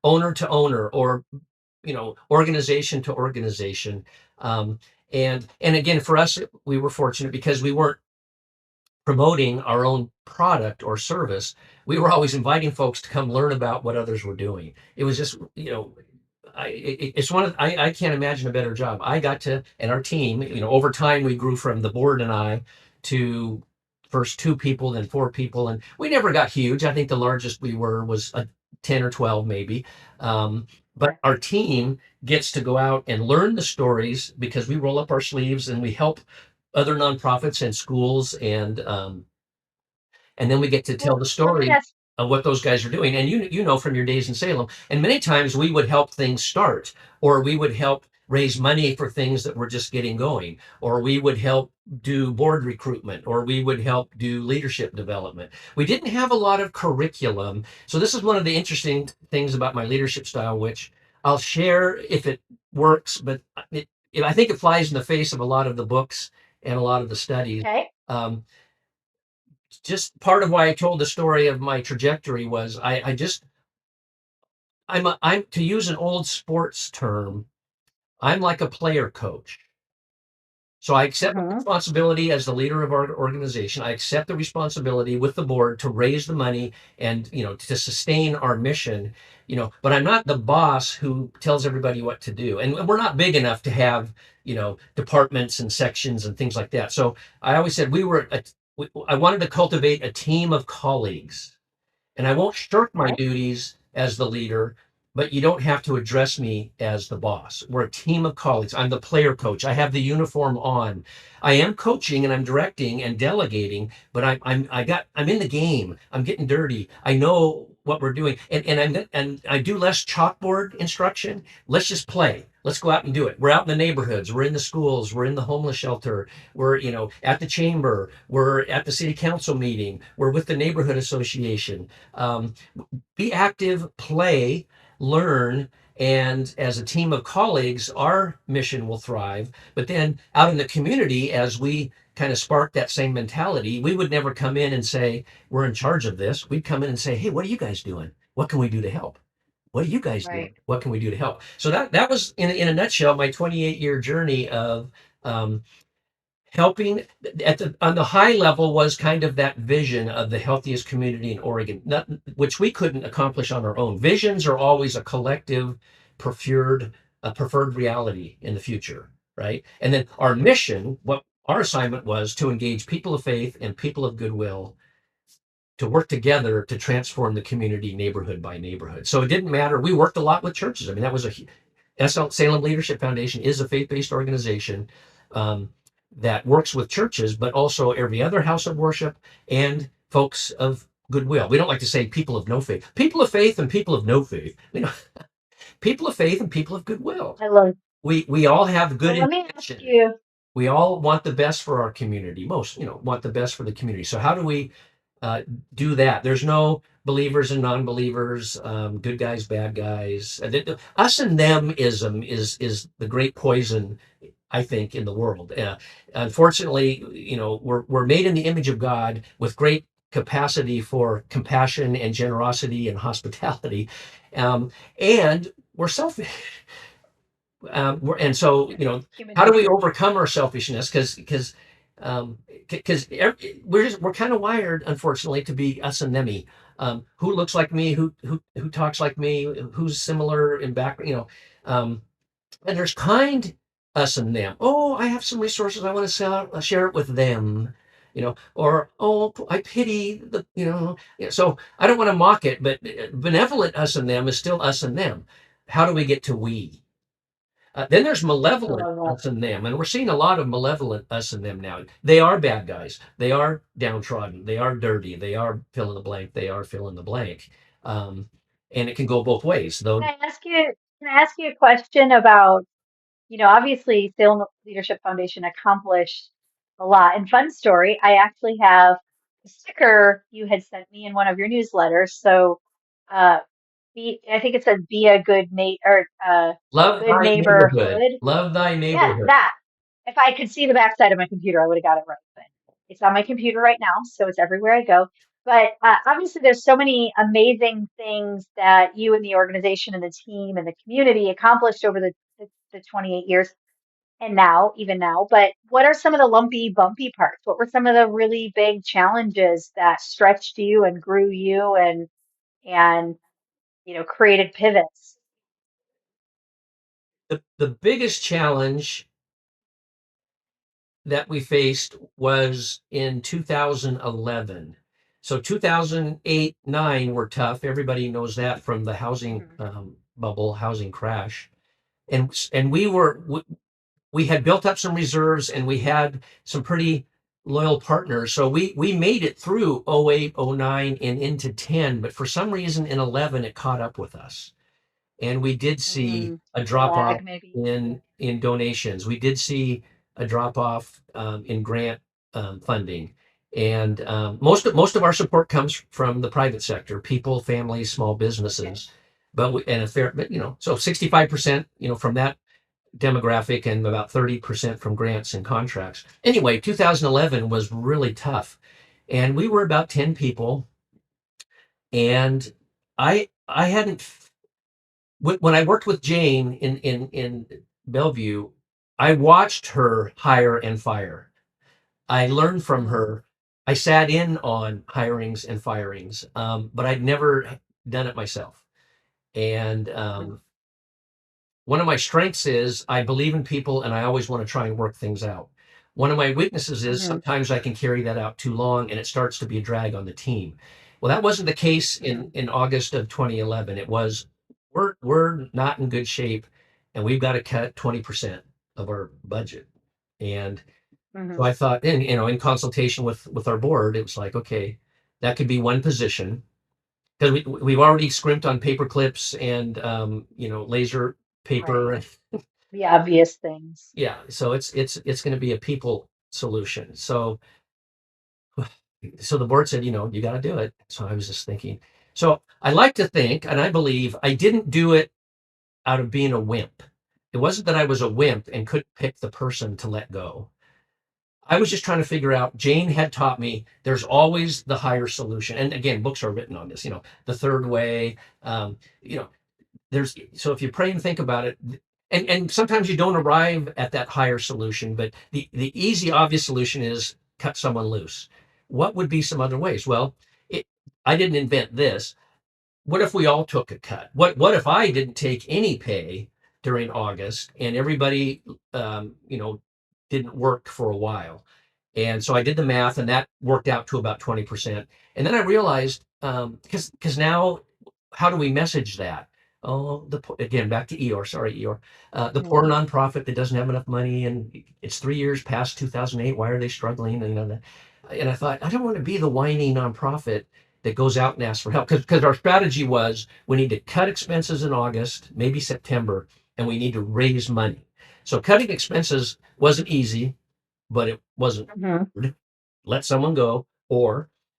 owner to owner, or organization to organization. Um, and again, for us, we were fortunate because we weren't promoting our own product or service. We were always inviting folks to come learn about what others were doing. It was just, it's I can't imagine a better job. I got to, and our team, over time we grew from the board and I to first 2 people, then 4 people, and we never got huge. I think the largest we were was a 10 or 12 maybe. But Okay. our team gets to go out and learn the stories because we roll up our sleeves and we help other nonprofits and schools, and then we get to tell Well, the let me story ask. of what those guys are doing. And you know from your days in Salem, and many times we would help things start, or we would help raise money for things that were just getting going, or we would help do board recruitment, or we would help do leadership development. We didn't have a lot of curriculum. So this is one of the interesting things about my leadership style, which I'll share if it works, but I think it flies in the face of a lot of the books and a lot of the studies. Okay. Um, just part of why I told the story of my trajectory was I'm to use an old sports term, I'm like a player coach. So I accept the Hmm. responsibility as the leader of our organization. I accept the responsibility with the board to raise the money and, to sustain our mission, but I'm not the boss who tells everybody what to do. And we're not big enough to have, departments and sections and things like that. So I always said I wanted to cultivate a team of colleagues, and I won't shirk my Okay. duties as the leader, but you don't have to address me as the boss. We're a team of colleagues. I'm the player coach. I have the uniform on. I am coaching and I'm directing and delegating, but I'm in the game. I'm getting dirty. I know what we're doing, and I do less chalkboard instruction. Let's just play. Let's go out and do it. We're out in the neighborhoods. We're in the schools. We're in the homeless shelter. We're, at the chamber. We're at the city council meeting. We're with the neighborhood association. um, be active, play, learn, and as a team of colleagues, our mission will thrive. But then out in the community, as we kind of spark that same mentality, we would never come in and say, we're in charge of this. We'd come in and say, hey, what are you guys doing? What can we do to help? What are you guys doing? Right. What can we do to help? So that was in a nutshell my 28-year journey of um, helping on the high level was kind of that vision of the healthiest community in Oregon, which we couldn't accomplish on our own. Visions are always a collective, preferred reality in the future, right? And then our mission, what our assignment was to engage people of faith and people of goodwill to work together to transform the community neighborhood by neighborhood. So it didn't matter. We worked a lot with churches. I mean, that was Salem Leadership Foundation is a faith-based organization um, that works with churches, but also every other house of worship and folks of goodwill. We don't like to say people of no faith. People of faith and people of no faith. People of faith and people of goodwill. I love. We all have good Well, let me ask intention. you. We all want the best for our community. Most, want the best for the community. So how do we uh, do that? There's no believers and non-believers, good guys, bad guys. Us and them is the great poison, I think, in the world. Unfortunately, we're made in the image of God with great capacity for compassion and generosity and hospitality, and we're selfish. And so, Human how do we nature. overcome our selfishness? Because we're kind of wired, unfortunately, to be us and themy. Who looks like me? Who talks like me? Who's similar in background? And there's kind us and them. Oh, I have some resources. I want to share it with them. Or oh, I pity the. So I don't want to mock it, but benevolent us and them is still us and them. How do we get to we? Then there's I malevolent love that. us and them, and we're seeing a lot of malevolent us and them now. They are bad guys. They are downtrodden. They are dirty. They are fill in the blank. They are fill in the blank. Um, and it can go both ways. Can Though, I ask you? Can I ask you a question about? Obviously, Salem Leadership Foundation accomplished a lot. And fun story, I actually have sticker you had sent me in one of your newsletters. So, uh, I think it says be a good mate or Love good thy neighborhood. neighborhood. Love thy Yeah, neighborhood. that. If I could see the backside of my computer, I would have got it right. But it's on my computer right now, so it's everywhere I go. But obviously, there's so many amazing things that you and the organization and the team and the community accomplished over the 28 years and now, even now. But what are some of the lumpy, bumpy parts? What were some of the really big challenges that stretched you and grew you and created pivots? The biggest challenge that we faced was in 2011. So 2008, 9 were tough. Everybody knows that from the housing Mhm. bubble, housing crash. And we had built up some reserves and we had some pretty loyal partners. So we made it through 08, 09 and into 10, but for some reason in 11 it caught up with us. And we did see a The drop off lag, maybe. Yeah. in donations. We did see a drop off in grant funding, and most of our support comes from the private sector, people, families, small Okay. businesses. And a fair, but so 65% from that demographic, and about 30% from grants and contracts. Anyway, 2011 was really tough, and we were about 10 people, and I hadn't when I worked with Jane in Bellevue, I watched her hire and fire. I learned from Mm, her. I sat in on hirings and firings, but I'd never done it myself. And mhm, one of my strengths is I believe in people and I always want to try and work things out. One of my weaknesses is mhm, sometimes I can carry that out too long and it starts to be a drag on the team. Well, that wasn't the case mhm, in August of 2011. It was we're not in good shape and we've got to cut 20% of our budget. And so mhm. I thought, in consultation with our board, it was like, okay, that could be one position because we've already scrimped on paper clips and laser Right. paper. The obvious things. Yeah, so it's going to be a people solution. So the board said, you got to do it. So I was just thinking. So I like to think, and I believe I didn't do it out of being a wimp. It wasn't that I was a wimp and couldn't pick the person to let go. I was just trying to figure out. Jane had taught me there's always the higher solution. And again, books are written on this. The third way. Um, you know, so if you pray and think about it, and sometimes you don't arrive at that higher solution, but the easy obvious solution is cut someone loose. What would be some other ways? Well, it, I didn't invent this. What if we all took a cut? What if I didn't take any pay during August and everybody didn't work for a while? And so I did the math and that worked out to about 20%. And then I realized, because now how do we message that? Oh, again, back to Eeyore. Sorry, Eeyore. The poor Mhm, nonprofit that doesn't have enough money, and it's 3 years past 2008. Why are they struggling? And I thought I don't want to be the whiny nonprofit that goes out and asks for help, because our strategy was we need to cut expenses in August, maybe September, and we need to raise money. So cutting expenses wasn't easy, but it wasn't mhm, hard. Let someone go,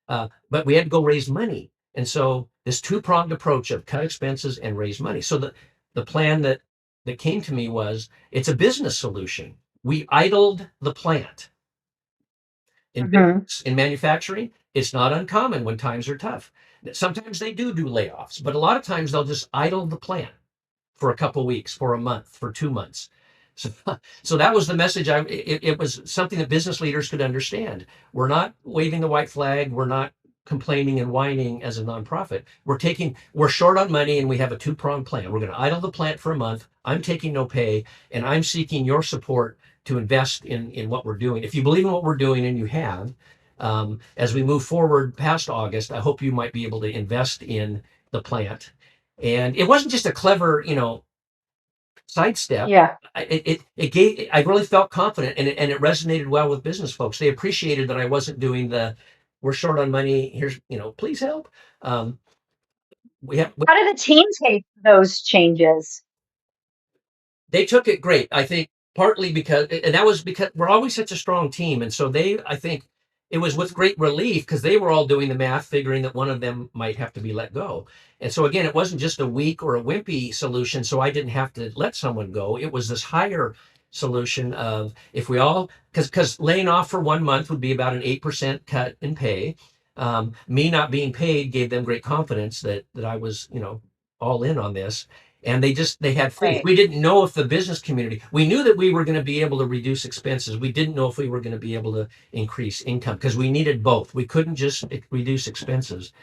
but we had to go raise money. And so this two-pronged approach of cut expenses and raise money. So the plan that came to me was it's a business solution. We idled the plant. In mhm. business, in manufacturing, it's not uncommon when times are tough. Sometimes they do layoffs, but a lot of times they'll just idle the plant for a couple weeks, for a month, for 2 months. So, so that was the message. It was something that business leaders could understand. We're not waving the white flag. We're not complaining and whining as a nonprofit. We're short on money and we have a two-pronged plan. We're going to idle the plant for a month. I'm taking no pay and I'm seeking your support to invest in what we're doing. If you believe in what we're doing, and you have, as we move forward past August, I hope you might be able to invest in the plant. And it wasn't just a clever, sidestep. Yeah. I really felt confident, and it resonated well with business folks. They appreciated that I wasn't doing we're short on money. Here's, please help. Um, we have, How did the team take those changes? they took it great. I think partly because, and that was because we're always such a strong team. And so I think it was with great relief because they were all doing the math, figuring that one of them might have to be let go. And so again, it wasn't just a weak or a wimpy solution, so I didn't have to let someone go. It was this higher solution of if we all, because laying off for 1 month would be about an 8% cut in pay. Me not being paid gave them great confidence that I was, all in on this. And they had faith. Right. We didn't know if the business community, we knew that we were going to be able to reduce expenses. We didn't know if we were going to be able to increase income because we needed both. We couldn't just reduce expenses.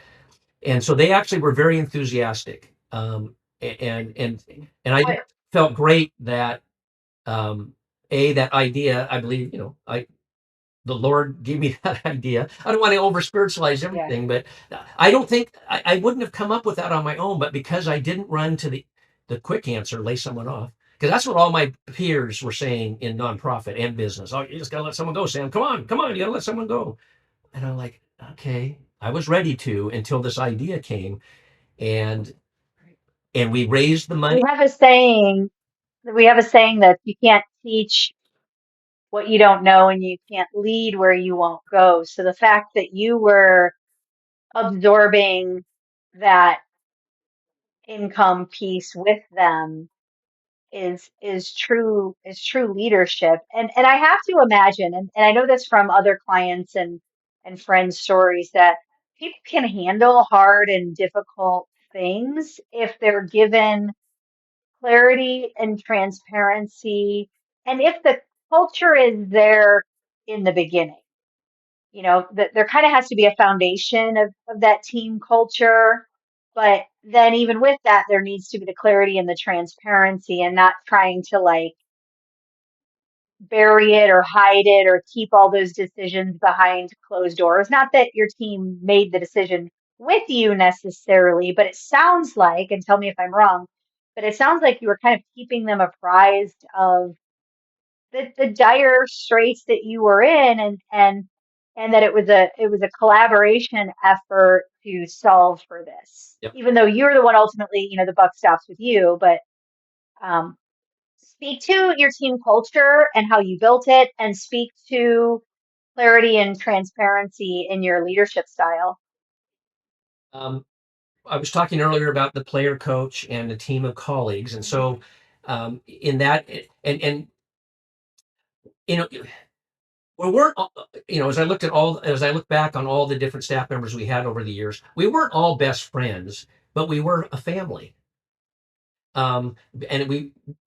And so they actually were very enthusiastic. And I What? felt great that, that idea, I believe, the Lord gave me that idea. I don't want to over spiritualize Yeah. everything, but I don't think I wouldn't have come up with that on my own. But because I didn't run to the quick answer, lay someone off, because that's what all my peers were saying in nonprofit and business. Oh, you just gotta let someone go, Sam. Come on, you gotta let someone go. And I'm like, okay, I was ready to until this idea came, and we raised the money. We have a saying. We have a saying that you can't teach what you don't know, and you can't lead where you won't go. So the fact that you were absorbing that income piece with them is true leadership. And I have to imagine, and I know this from other clients and friends' stories, that people can handle hard and difficult things if they're given clarity and transparency, and if the culture is there in the beginning. That there kind of has to be a foundation of that team culture. But then even with that, there needs to be the clarity and the transparency, and not trying to like bury it or hide it or keep all those decisions behind closed doors. Not that your team made the decision with you necessarily, but it sounds like, and tell me if I'm wrong, but it sounds like you were kind of keeping them apprised of the dire straits that you were in, and that it was a collaboration effort to solve for this, Yep. even though you're the one ultimately, the buck stops with you. But um, speak to your team culture and how you built it, and speak to clarity and transparency in your leadership style. Um, I was talking earlier about the player coach and a team of colleagues, and Mhm. so in that, and you know, we weren't, as I look back on all the different staff members we had over the years, we weren't all best friends, but we were a family. And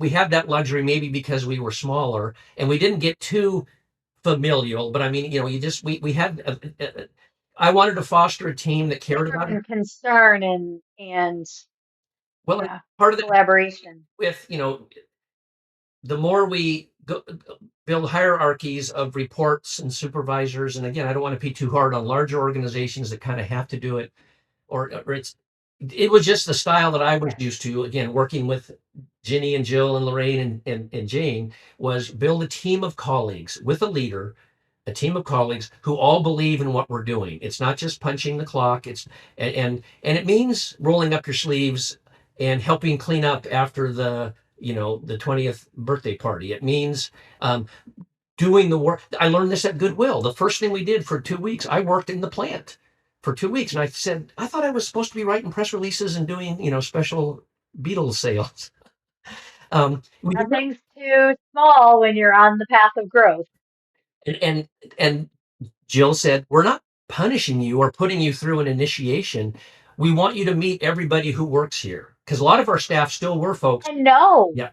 we had that luxury maybe because we were smaller and we didn't get too familial. But I mean, you just we had. I wanted to foster a team that cared Comfort about it. and concern and Well, yeah, part of that collaboration. with the more we build hierarchies of reports and supervisors, and again, I don't want to be too hard on larger organizations that kind of have to do it, or it was just the style that I was Yes. used to. Again, working with Ginny and Jill and Lorraine and Jane, was build a team of colleagues with a leader, a team of colleagues who all believe in what we're doing. It's not just punching the clock. It's and it means rolling up your sleeves and helping clean up after the 20th birthday party. It means doing the work. I learned this at Goodwill. The first thing we did for 2 weeks, I worked in the plant for 2 weeks, and I said, I thought I was supposed to be writing press releases and doing special Beatles sales. We did not, Nothing's too small when you're on the path of growth. and Jill said, we're not punishing you or putting you through an initiation. We want you to meet everybody who works here, because a lot of our staff still were folks. And know, Yeah,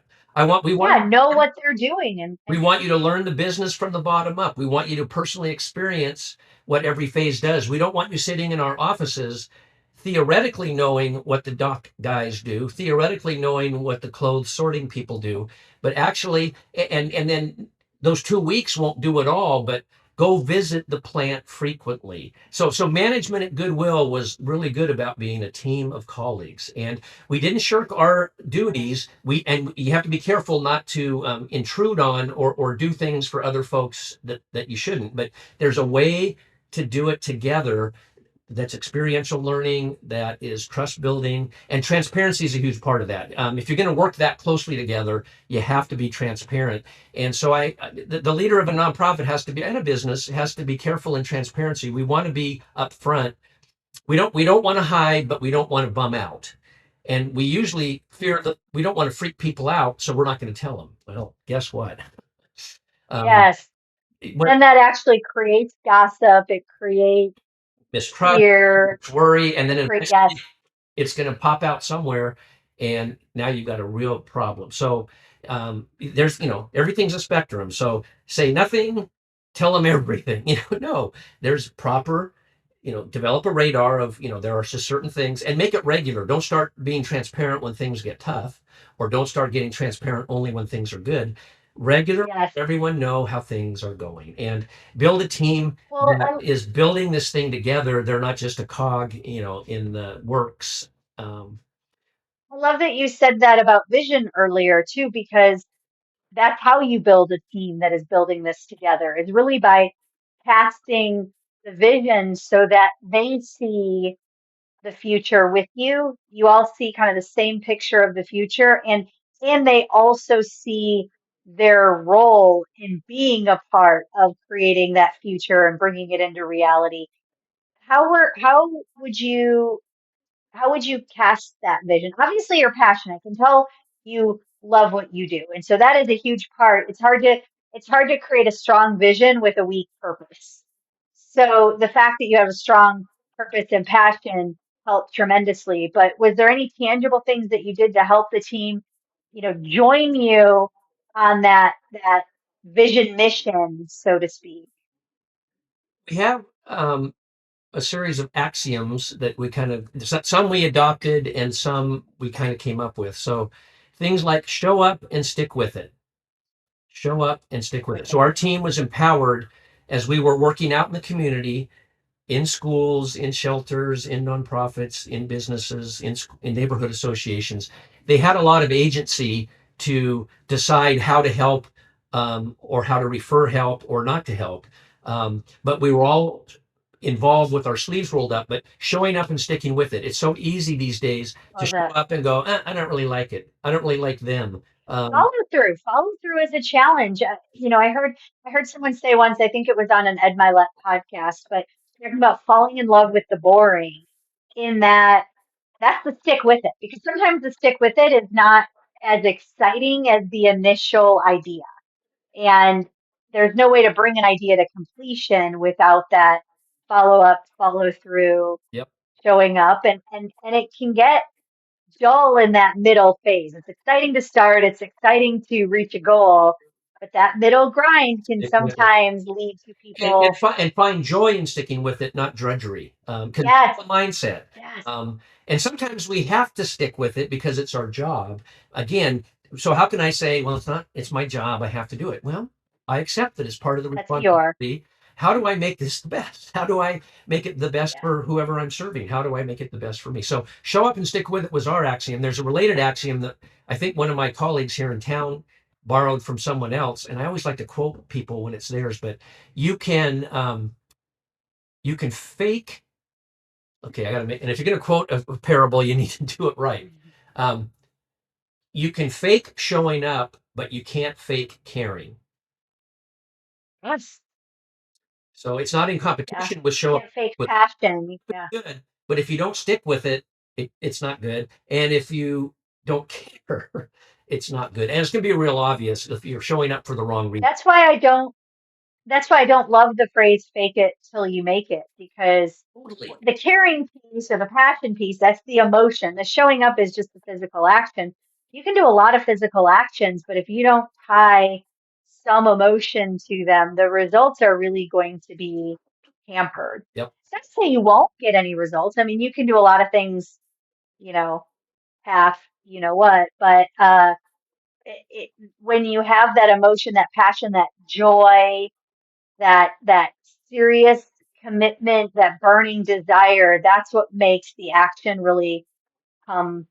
we want yeah, know what they're doing. we want you to learn the business from the bottom up. We want you to personally experience what every phase does. We don't want you sitting in our offices theoretically knowing what the dock guys do, theoretically knowing what the clothes sorting people do, but actually, and then those 2 weeks won't do it all, but go visit the plant frequently. So management at Goodwill was really good about being a team of colleagues, and we didn't shirk our duties. And you have to be careful not to intrude on or do things for other folks that you shouldn't. But there's a way to do it together that's experiential learning, that is trust building, and transparency is a huge part of that. If you're going to work that closely together, you have to be transparent. And so the leader of a nonprofit has to be, and a business has to be careful in transparency. We want to be upfront. We don't want to hide, but we don't want to bum out. And we usually fear that we don't want to freak people out, so we're not going to tell them. Well, guess what? Um, Yes. what Then that actually creates gossip. It creates mistrust, fear. worry, and then Yes. eventually it's going to pop out somewhere, and now you've got a real problem. So there's, everything's a spectrum. So say nothing, tell them everything. No, there's proper, develop a radar of, there are just certain things, and make it regular. Don't start being transparent when things get tough, or don't start getting transparent only when things are good. Regular, Yes. everyone know how things are going, and build a team Well, that is building this thing together. They're not just a cog, in the works. Um, I love that you said that about vision earlier too, because that's how you build a team that is building this together. Is really by casting the vision so that they see the future with you. You all see kind of the same picture of the future, and they also see their role in being a part of creating that future and bringing it into reality. How would you how would you cast that vision? Obviously, you're passionate. I can tell you love what you do, and so that is a huge part. It's hard to create a strong vision with a weak purpose. So the fact that you have a strong purpose and passion helped tremendously. But was there any tangible things that you did to help the team, join you on that vision mission, so to speak? we have a series of axioms that we kind of, some we adopted and some we kind of came up with. So things like show up and stick with it. Show up and stick with it. So our team was empowered as we were working out in the community, in schools, in shelters, in nonprofits, in businesses, in neighborhood associations. They had a lot of agency to decide how to help, or how to refer help or not to help. But we were all involved with our sleeves rolled up, but showing up and sticking with it. It's so easy these days to Love show that. up and go, I don't really like it. I don't really like them. Follow through is a challenge. I heard someone say once, I think it was on an Ed Milet podcast, but talking about falling in love with the boring, in that that's the stick with it, because sometimes the stick with it is not as exciting as the initial idea. And there's no way to bring an idea to completion without that follow up, follow through, Yep. showing up, and it can get dull in that middle phase. It's exciting to start, it's exciting to reach a goal, but that middle grind can Stick with it. sometimes lead to And, people. and find joy in sticking with it, not drudgery, because Yes, the mindset. yes, And sometimes we have to stick with it because it's our job. Again, so how can I say, well, it's my job, I have to do it? Well, I accept that it's part of the that's your. responsibility. How do I make this the best? How do I make it the best Yeah. for whoever I'm serving? How do I make it the best for me? So show up and stick with it was our axiom. There's a related axiom that I think one of my colleagues here in town borrowed from someone else, and I always like to quote people when it's theirs, but you can you can fake. Okay, I got to make. And if you're going to quote a parable, you need to do it right. Um, you can fake showing up, but you can't fake caring. Yes, So it's not in yeah. competition with show up Can't fake with passion. Yeah. good, but if you don't stick with it, it's not good. And if you don't care, it's not good. And it's going to be real obvious if you're showing up for the wrong reason. That's why I don't that's why I don't love the phrase fake it till you make it, because Totally. the caring piece or the passion piece, that's the emotion. The showing up is just the physical action. You can do a lot of physical actions, but if you don't tie some emotion to them, the results are really going to be hampered. Yep. It's not to say you won't get any results. I mean, you can do a lot of things, you know, half, what, but when you have that emotion, that passion, that joy, that serious commitment, that burning desire, that's what makes the action really come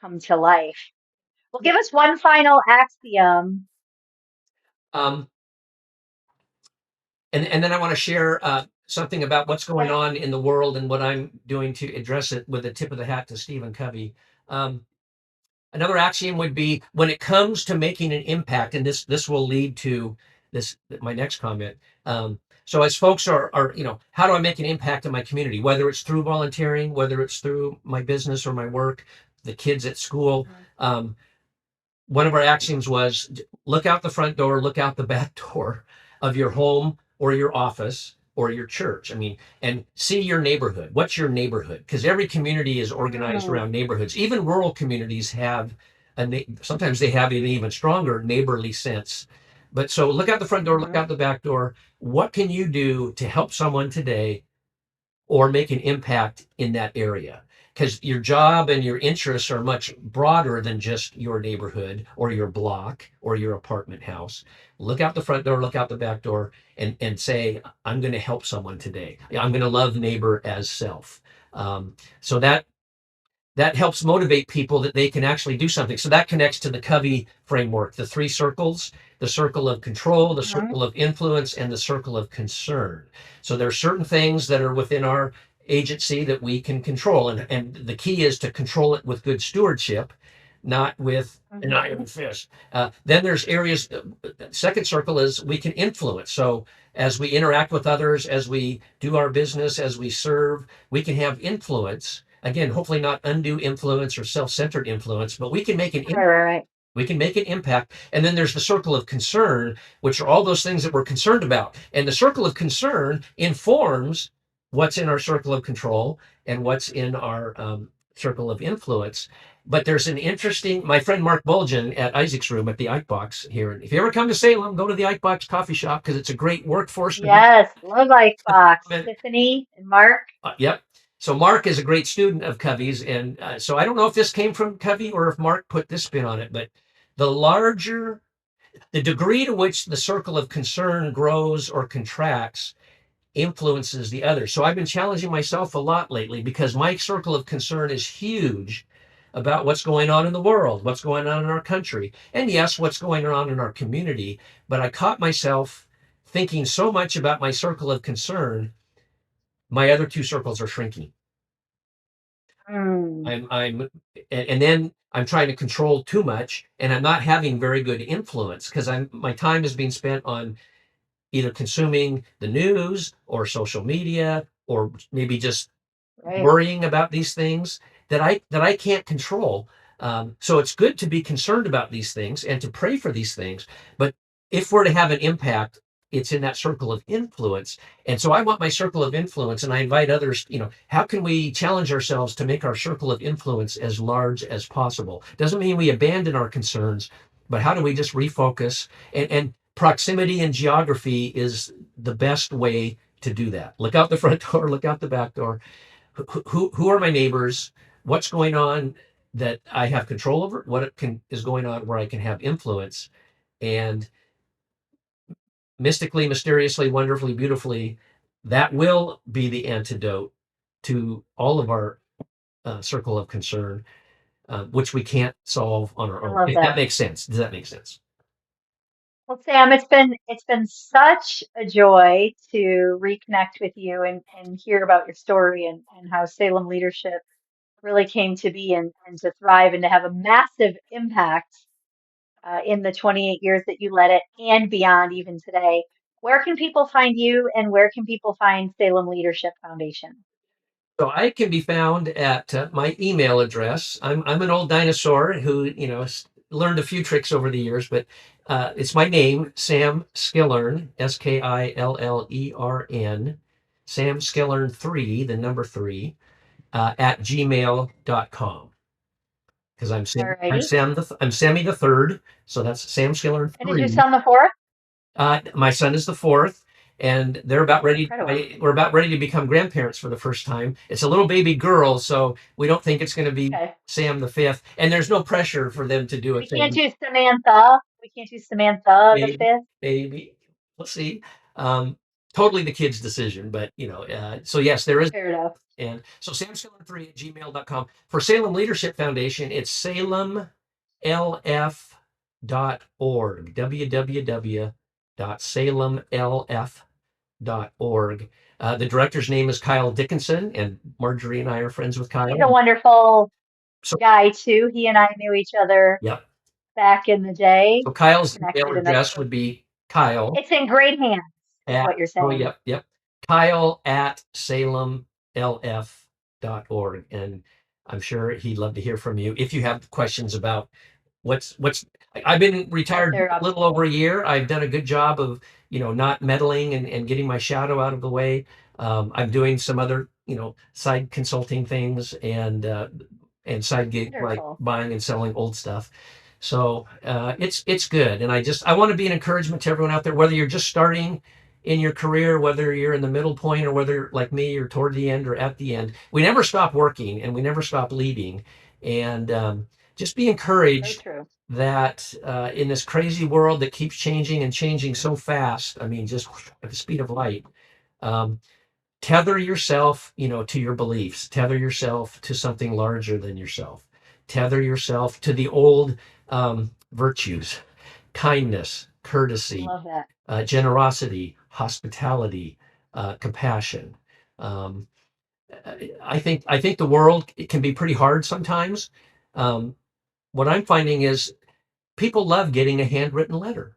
come to life. Well, give us one final axiom. Um, and then I want to share. something about what's going Yeah. on in the world and what I'm doing to address it with a tip of the hat to Stephen Covey. Another axiom would be when it comes to making an impact, and this will lead to this my next comment. So as folks are how do I make an impact in my community, whether it's through volunteering, whether it's through my business or my work, the kids at school. One of our axioms was look out the front door, look out the back door of your home or your office or your church. I mean, and see your neighborhood. What's your neighborhood? Because every community is organized around neighborhoods. Even rural communities have sometimes they have an even stronger neighborly sense. But so look out the front door, look out the back door. What can you do to help someone today or make an impact in that area? Because your job and your interests are much broader than just your neighborhood or your block or your apartment house. Look out the front door, look out the back door, and say, I'm going to help someone today. I'm going to love neighbor as self. So that helps motivate people that they can actually do something. So that connects to the Covey framework, the three circles: the circle of control, the circle of influence, and the circle of concern. So there are certain things that are within our agency that we can control. And the key is to control it with good stewardship, not with an iron fist. Then there's areas, second circle is we can influence. So as we interact with others, as we do our business, as we serve, we can have influence. Again, hopefully not undue influence or self-centered influence, but we can make an we can make an impact. And then there's the circle of concern, which are all those things that we're concerned about. And the circle of concern informs what's in our circle of control and what's in our circle of influence. But there's an interesting, my friend Mark Bulgen at Isaac's Room at the Ike Box here. And if you ever come to Salem, go to the Ike Box coffee shop because it's a great workforce. Yes, love Ike Box. Tiffany and Mark. Yep. So Mark is a great student of Covey's. And so I don't know if this came from Covey or if Mark put this spin on it, but the degree to which the circle of concern grows or contracts influences the other. So I've been challenging myself a lot lately because my circle of concern is huge about what's going on in the world, what's going on in our country, and yes, what's going on in our community. But I caught myself thinking so much about my circle of concern, my other two circles are shrinking. And then I'm trying to control too much, and I'm not having very good influence because my time is being spent on either consuming the news or social media or maybe just worrying about these things that I can't control. So it's good to be concerned about these things and to pray for these things. But if we're to have an impact, it's in that circle of influence. And so I want my circle of influence, and I invite others, how can we challenge ourselves to make our circle of influence as large as possible? Doesn't mean we abandon our concerns, but how do we just refocus? And proximity and geography is the best way to do that. Look out the front door, look out the back door. Who are my neighbors? What's going on that I have control over? What is going on where I can have influence? And mystically, mysteriously, wonderfully, beautifully, that will be the antidote to all of our circle of concern, which we can't solve on our own. If that makes sense. Does that make sense? Well, Sam, it's been such a joy to reconnect with you and hear about your story and how Salem Leadership really came to be and to thrive and to have a massive impact in the 28 years that you led it and beyond even today. Where can people find you and where can people find Salem Leadership Foundation? So I can be found at my email address. I'm an old dinosaur who learned a few tricks over the years, but it's my name, Sam Skillern, Skillern, Sam Skillern 3, the number 3, at gmail.com. Because I'm Sammy the third, so that's Sam Skillern 3. And is your son the fourth? My son is the fourth, and they're about ready. We're about ready to become grandparents for the first time. It's a little baby girl, so we don't think it's going to be Sam the fifth, and there's no pressure for them to do it. We can't do Samantha. We can't do Samantha the fifth. Maybe we'll see. Totally the kid's decision, but so yes, there is. Fair enough. And so samskillern3 at gmail.com. For Salem Leadership Foundation, it's salemlf.org. www.salemlf.org. unpack.org. The director's name is Kyle Dickinson, and Marjorie and I are friends with He's a Kyle. wonderful So, guy too. He and I knew each other yep. back in the day, So Kyle's email connected, and that's address would be Kyle it's in great hands, is at, what you're saying. yep. Kyle at salemlf.org. And I'm sure he'd love to hear from you if you have questions about what's I've been retired a little over a year. I've done a good job of, not meddling and getting my shadow out of the way. I'm doing some other, side consulting things and side gig, like Wonderful. buying and selling old stuff. So it's good. And I want to be an encouragement to everyone out there, whether you're just starting in your career, whether you're in the middle point or whether like me, you're toward the end or at the end. We never stop working and we never stop leading. And just be So encouraged true. that in this crazy world that keeps changing and changing so fast, I mean, just at the speed of light, tether yourself, to your beliefs, tether yourself to something larger than yourself, tether yourself to the old virtues, kindness, courtesy, Love that. generosity, hospitality, compassion. I think the world, it can be pretty hard sometimes. What I'm finding is people love getting a handwritten letter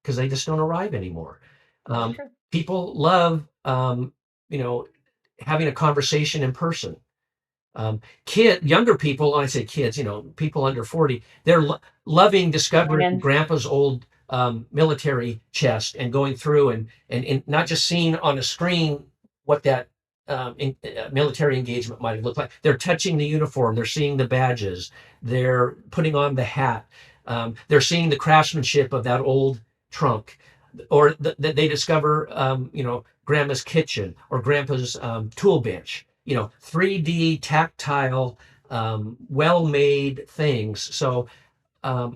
because they just don't arrive anymore. That's true. People love, having a conversation in person. Younger people, when I say kids, people under 40, they're loving discovering grandpa's old military chest and going through and not just seeing on a screen what that military engagement might have looked like. They're touching the uniform, they're seeing the badges, they're putting on the hat, they're seeing the craftsmanship of that old trunk, or that they discover, grandma's kitchen or grandpa's tool bench. 3D tactile, well-made things. So a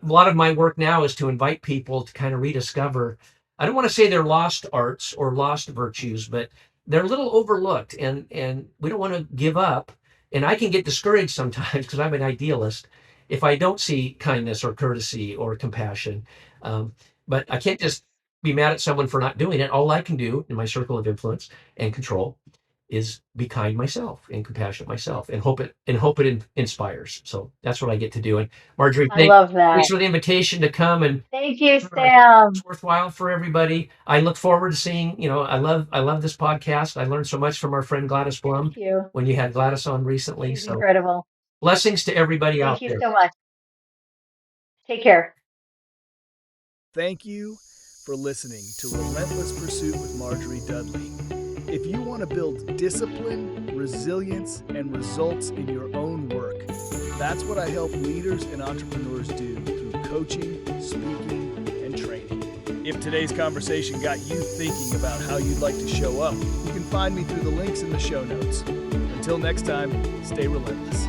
lot of my work now is to invite people to kind of rediscover. I don't want to say they're lost arts or lost virtues, but they're a little overlooked, and we don't want to give up. And I can get discouraged sometimes because I'm an idealist if I don't see kindness or courtesy or compassion. But I can't just be mad at someone for not doing it. All I can do in my circle of influence and control is be kind myself and compassionate myself and hope it inspires. So that's what I get to do. And Marjorie, I love that. thanks for the invitation to come, and thank you, Sam. it's worthwhile for everybody. I look forward to seeing, I love this podcast. I learned so much from our friend Gladys Blum when you had Gladys on recently. She's so incredible. Blessings to everybody out there. Thank you so much. Take care. Thank you for listening to Relentless Pursuit with Marjorie Dudley. If you want to build discipline, resilience, and results in your own work, that's what I help leaders and entrepreneurs do through coaching, speaking, and training. If today's conversation got you thinking about how you'd like to show up, you can find me through the links in the show notes. Until next time, stay relentless.